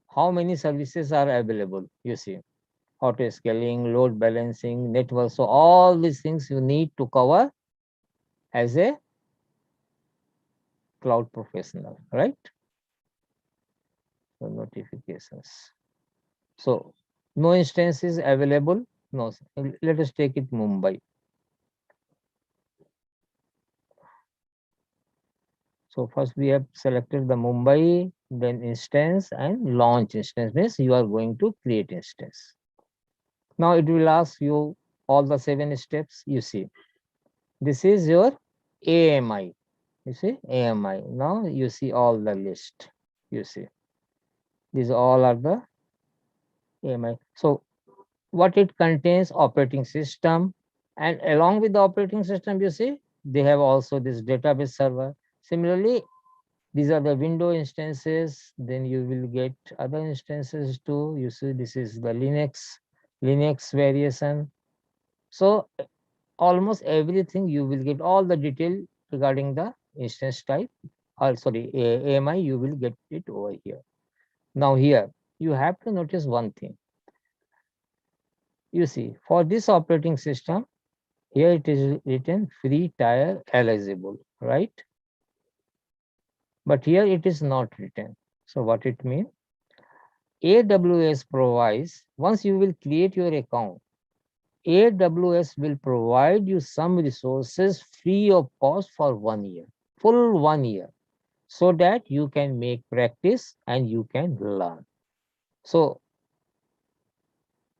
how many services are available, you see. Auto scaling, load balancing, network. So all these things you need to cover as a cloud professional, right? So notifications. So no instance is available. No, let us take it Mumbai. So first we have selected the Mumbai, then instance and launch instance means you are going to create instance. Now it will ask you all the 7 steps. You see, this is your AMI. You see AMI. Now you see all the list. You see, these all are the AMI. So what it contains: operating system, and along with the operating system, you see, they have also this database server. Similarly, these are the window instances. Then you will get other instances too. You see, this is the Linux variation. So almost everything you will get all the detail regarding the instance type, or sorry, AMI, you will get it over here. Now here you have to notice one thing. You see, for this operating system, here it is written free tier eligible, right? But here it is not written. So what it means? AWS provides, once you will create your account, AWS will provide you some resources free of cost for 1 year, full 1 year, so that you can make practice and you can learn. So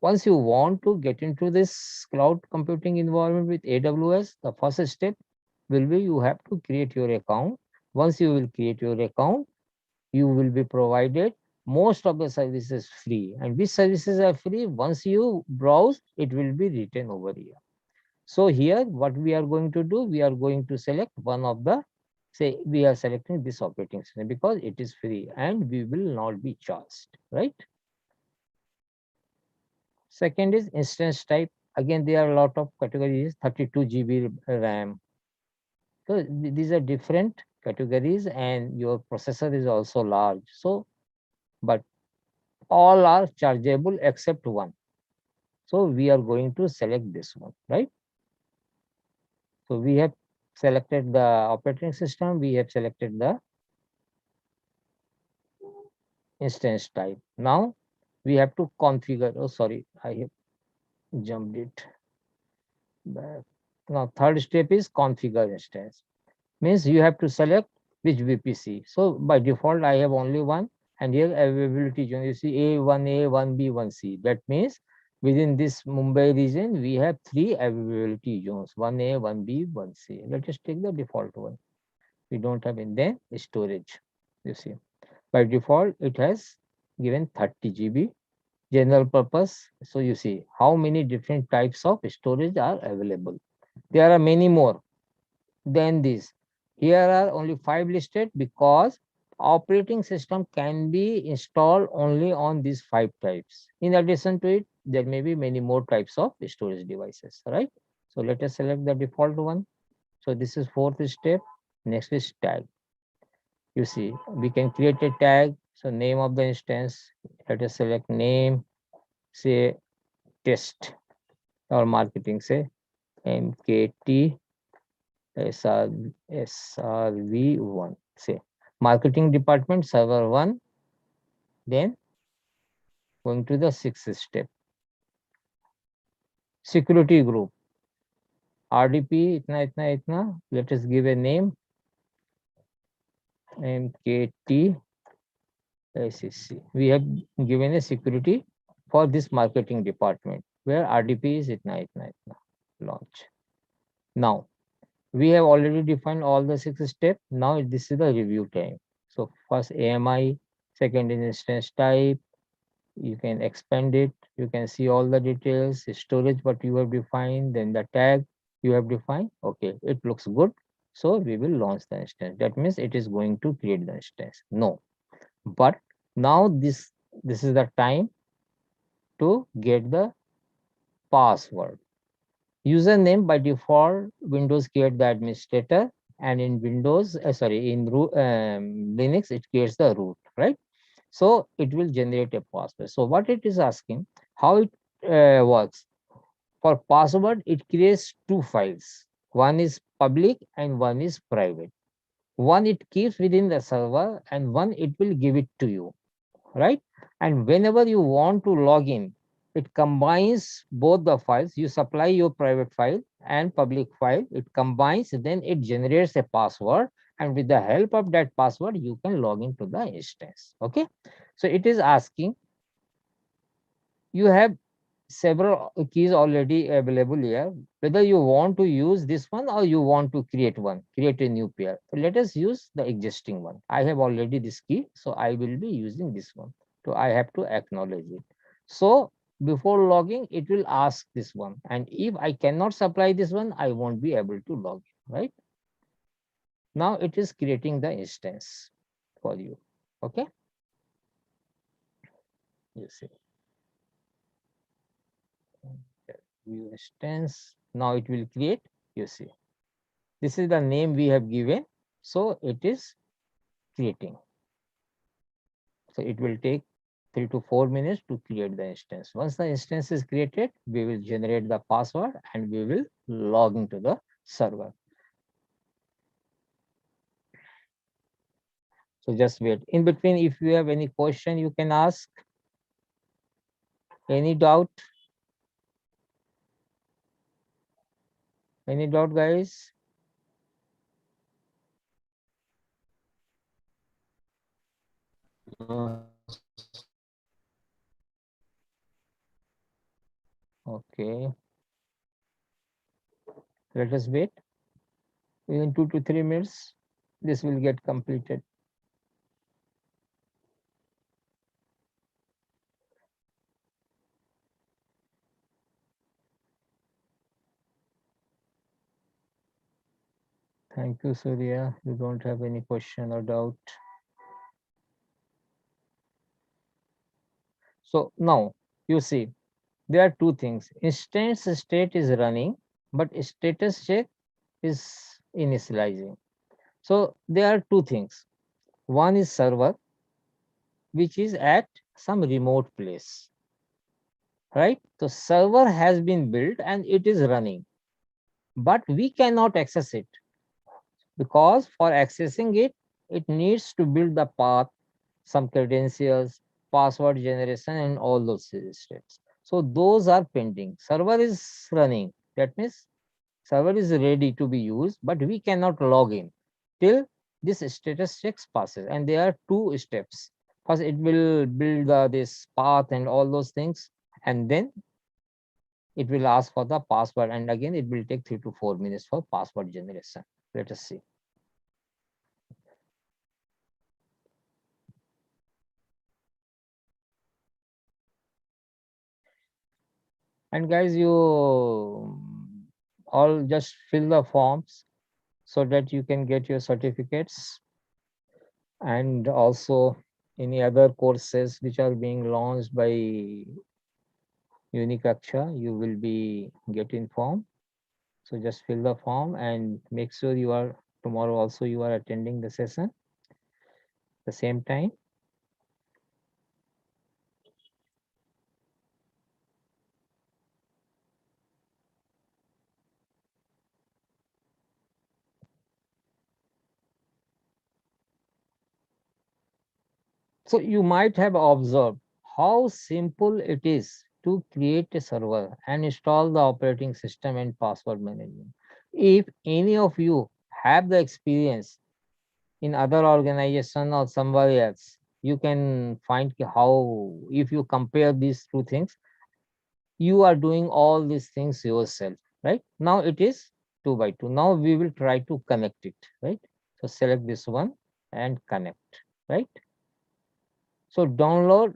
once you want to get into this cloud computing environment with AWS, the first step will be you have to create your account. Once you will create your account, you will be provided most of the services free. And which services are free? Once you browse, it will be written over here. So here, what we are going to do, we are going to select one of the, say, we are selecting this operating system because it is free and we will not be charged, right? Second is instance type. Again, there are a lot of categories, 32 GB RAM. So these are different categories and your processor is also large. So, but all are chargeable except one. So we are going to select this one, right? So we have selected the operating system, we have selected the instance type. Now we have to configure. Oh, sorry, I have jumped it back. Now third step is configure instance. Means you have to select which VPC. So by default, I have only one, and here availability zone, you see A1A, 1B, 1C. That means within this Mumbai region, we have 3 availability zones, 1A, 1B, 1C. Let us take the default one. We don't have in the storage. You see, by default, it has given 30 GB general purpose. So you see how many different types of storage are available. There are many more than this. Here are only 5 listed because operating system can be installed only on these 5 types. In addition to it, there may be many more types of storage devices, right? So let us select the default one. So this is fourth step. Next is tag. You see, we can create a tag. So name of the instance, let us select name, say test or marketing, say MKT SRV1, say marketing department server 1, then going to the sixth step, security group, RDP, itna, let us give a name, MKT SEC. We have given a security for this marketing department where RDP is itna, launch. Now, we have already defined all the 6 steps. Now this is the review time. So first AMI, second is instance type. You can expand it. You can see all the details, storage what you have defined, then the tag you have defined. Okay, it looks good. So we will launch the instance. That means it is going to create the instance. No, but now this is the time to get the password. Username by default, Windows create the administrator, and in Windows, sorry, in Linux, it creates the root, right? So it will generate a password. So what it is asking, how it works. For password, it creates 2 files. One is public and one is private. One it keeps within the server and one it will give it to you, right? And whenever you want to log in, it combines both the files. You supply your private file and public file, it combines, then it generates a password. And with the help of that password, you can log into the instance. Okay. So it is asking, you have several keys already available here, whether you want to use this one or you want to create one, create a new pair. So let us use the existing one. I have already this key, so I will be using this one. So I have to acknowledge it. So before logging, it will ask this one. And if I cannot supply this one, I won't be able to log in, right? Now it is creating the instance for you. Okay. You see. View instance. Now it will create. You see. This is the name we have given. So it is creating. So it will take 3 to 4 minutes to create the instance. Once the instance is created, we will generate the password and we will log into the server. So just wait. In between, if you have any question, you can ask. Any doubt? Any doubt, guys? Okay. Let us wait. Within 2 to 3 minutes, this will get completed. Thank you, Surya. You don't have any question or doubt. So now you see there are two things. Instance state is running, but status check is initializing. So there are two things. One is server, which is at some remote place, right? So server has been built and it is running, but we cannot access it because for accessing it, it needs to build the path, some credentials, password generation, and all those steps. So those are pending. Server is running. That means server is ready to be used, but we cannot log in till this status checks passes. And there are two steps. First, it will build this path and all those things, and then it will ask for the password. And again, it will take 3 to 4 minutes for password generation. Let us see. And guys, you all just fill the forms so that you can get your certificates, and also any other courses which are being launched by Unicaksha, you will be get informed. So just fill the form and make sure you are tomorrow also you are attending the session the same time. So you might have observed how simple it is to create a server and install the operating system and password management. If any of you have the experience in other organization or somewhere else, you can find how, if you compare these two things, you are doing all these things yourself, right? Now it is 2 by 2. Now we will try to connect it, right? So select this one and connect, right? So download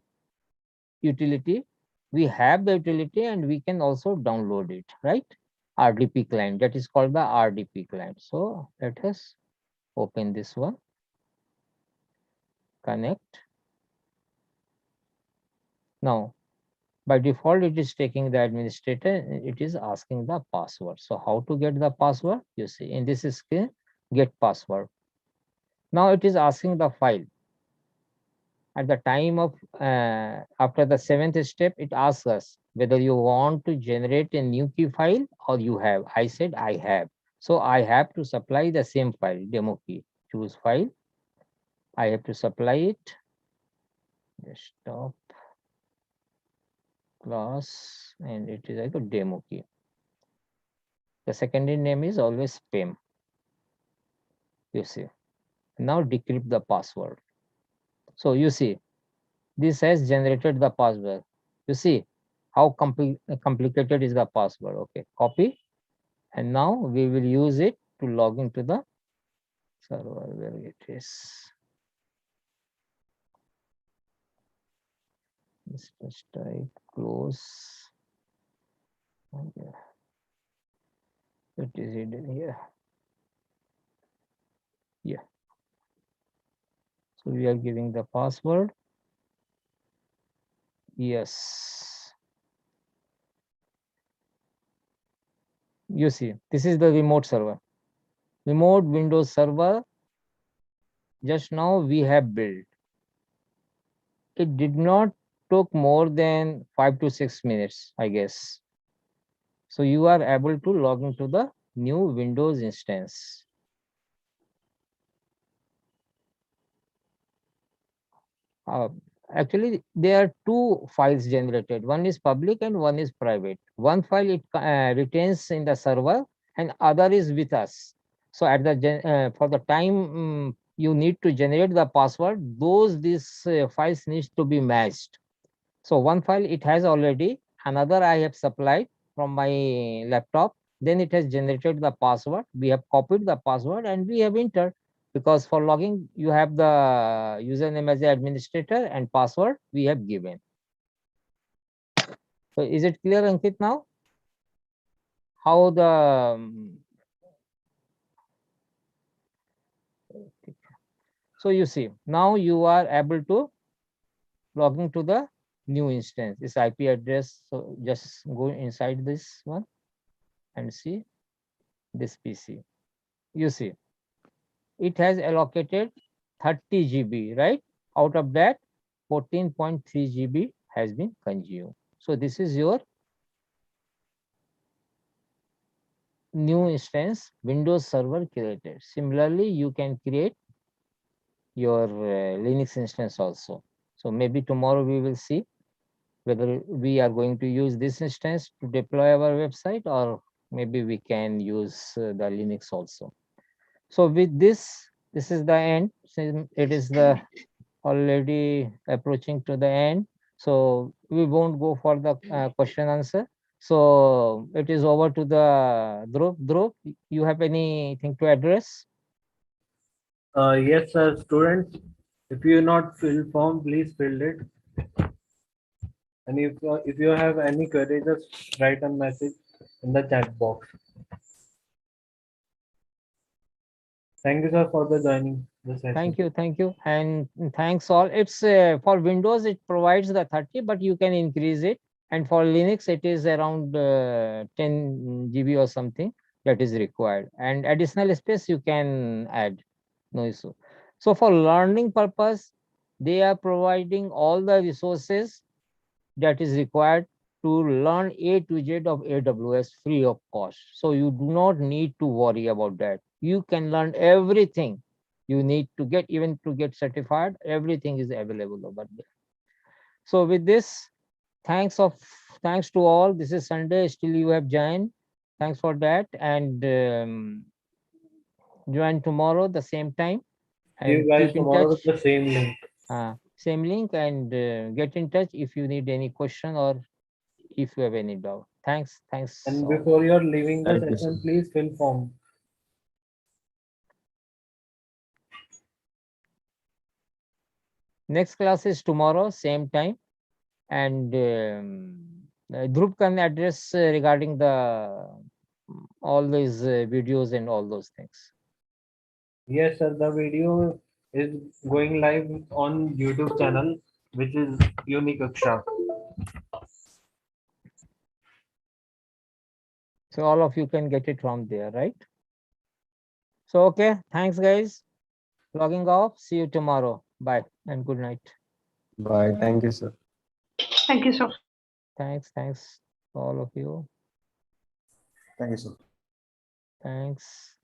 utility. We have the utility and we can also download it, right? RDP client, that is called the RDP client. So let us open this one, connect. Now, by default, it is taking the administrator, it is asking the password. So how to get the password? You see in this screen, get password. Now it is asking the file. At the time of after the seventh step, it asks us whether you want to generate a new key file or you have. I said I have. So I have to supply the same file, demo key. Choose file. I have to supply it. Desktop class, and it is like a demo key. The secondary name is always PEM. You see. Now decrypt the password. So you see, this has generated the password. You see how complicated is the password. Okay, copy. And now we will use it to log into the server where it is. Let's just type close. Okay. It is hidden here. Yeah. So we are giving the password. Yes. You see, this is the remote server. Remote Windows server. Just now we have built. It did not took more than 5 to 6 minutes, I guess. So you are able to log into the new Windows instance. Uh, Actually, there are two files generated. One is public and one is private. One file it retains in the server, and other is with us. So at the for the time you need to generate the password, these files needs to be matched. So one file it has already, another I have supplied from my laptop. Then it has generated the password. We have copied the password and we have entered, because for logging you have the username as the administrator and password we have given. So is it clear, Ankit, now? How the so you see now you are able to log into the new instance. This IP address. So just go inside this one and see this PC. You see, it has allocated 30 GB, right? Out of that, 14.3 GB has been consumed. So this is your new instance Windows Server created. Similarly, you can create your Linux instance also. So maybe tomorrow we will see whether we are going to use this instance to deploy our website, or maybe we can use the Linux also. So with this is the end. Since it is the already approaching to the end, so we won't go for the question answer. So it is over to the Dhruv. Dhruv, you have anything to address? Yes, sir. Students, if you not fill form, please fill it. And if you have any query, just write a message in the chat box. Thank you, sir, for the joining the session. Thank you, and thanks all. It's for Windows, it provides the 30, but you can increase it. And for Linux, it is around 10 GB or something that is required. And additional space you can add, no issue. So for learning purpose, they are providing all the resources that is required to learn A to Z of AWS free of cost. So you do not need to worry about that. You can learn everything you need to get, even to get certified. Everything is available over there. So with this, thanks to all. This is Sunday. Still you have joined. Thanks for that, and join tomorrow the same time, See you and guys keep in tomorrow touch. with the same link. Same link, and get in touch if you need any question or if you have any doubt. Thanks And all. before you're leaving the Thank you, session, sir. please fill form. Next class is tomorrow, same time, and Dhruv can address regarding the all these videos and all those things. Yes, sir. The video is going live on YouTube channel, which is Unique Aksha. So all of you can get it from there, right? So okay, thanks guys. Logging off. See you tomorrow. Bye and good night. Bye. Thank you, sir. Thank you, sir. Thanks all of you. Thank you, sir. Thanks.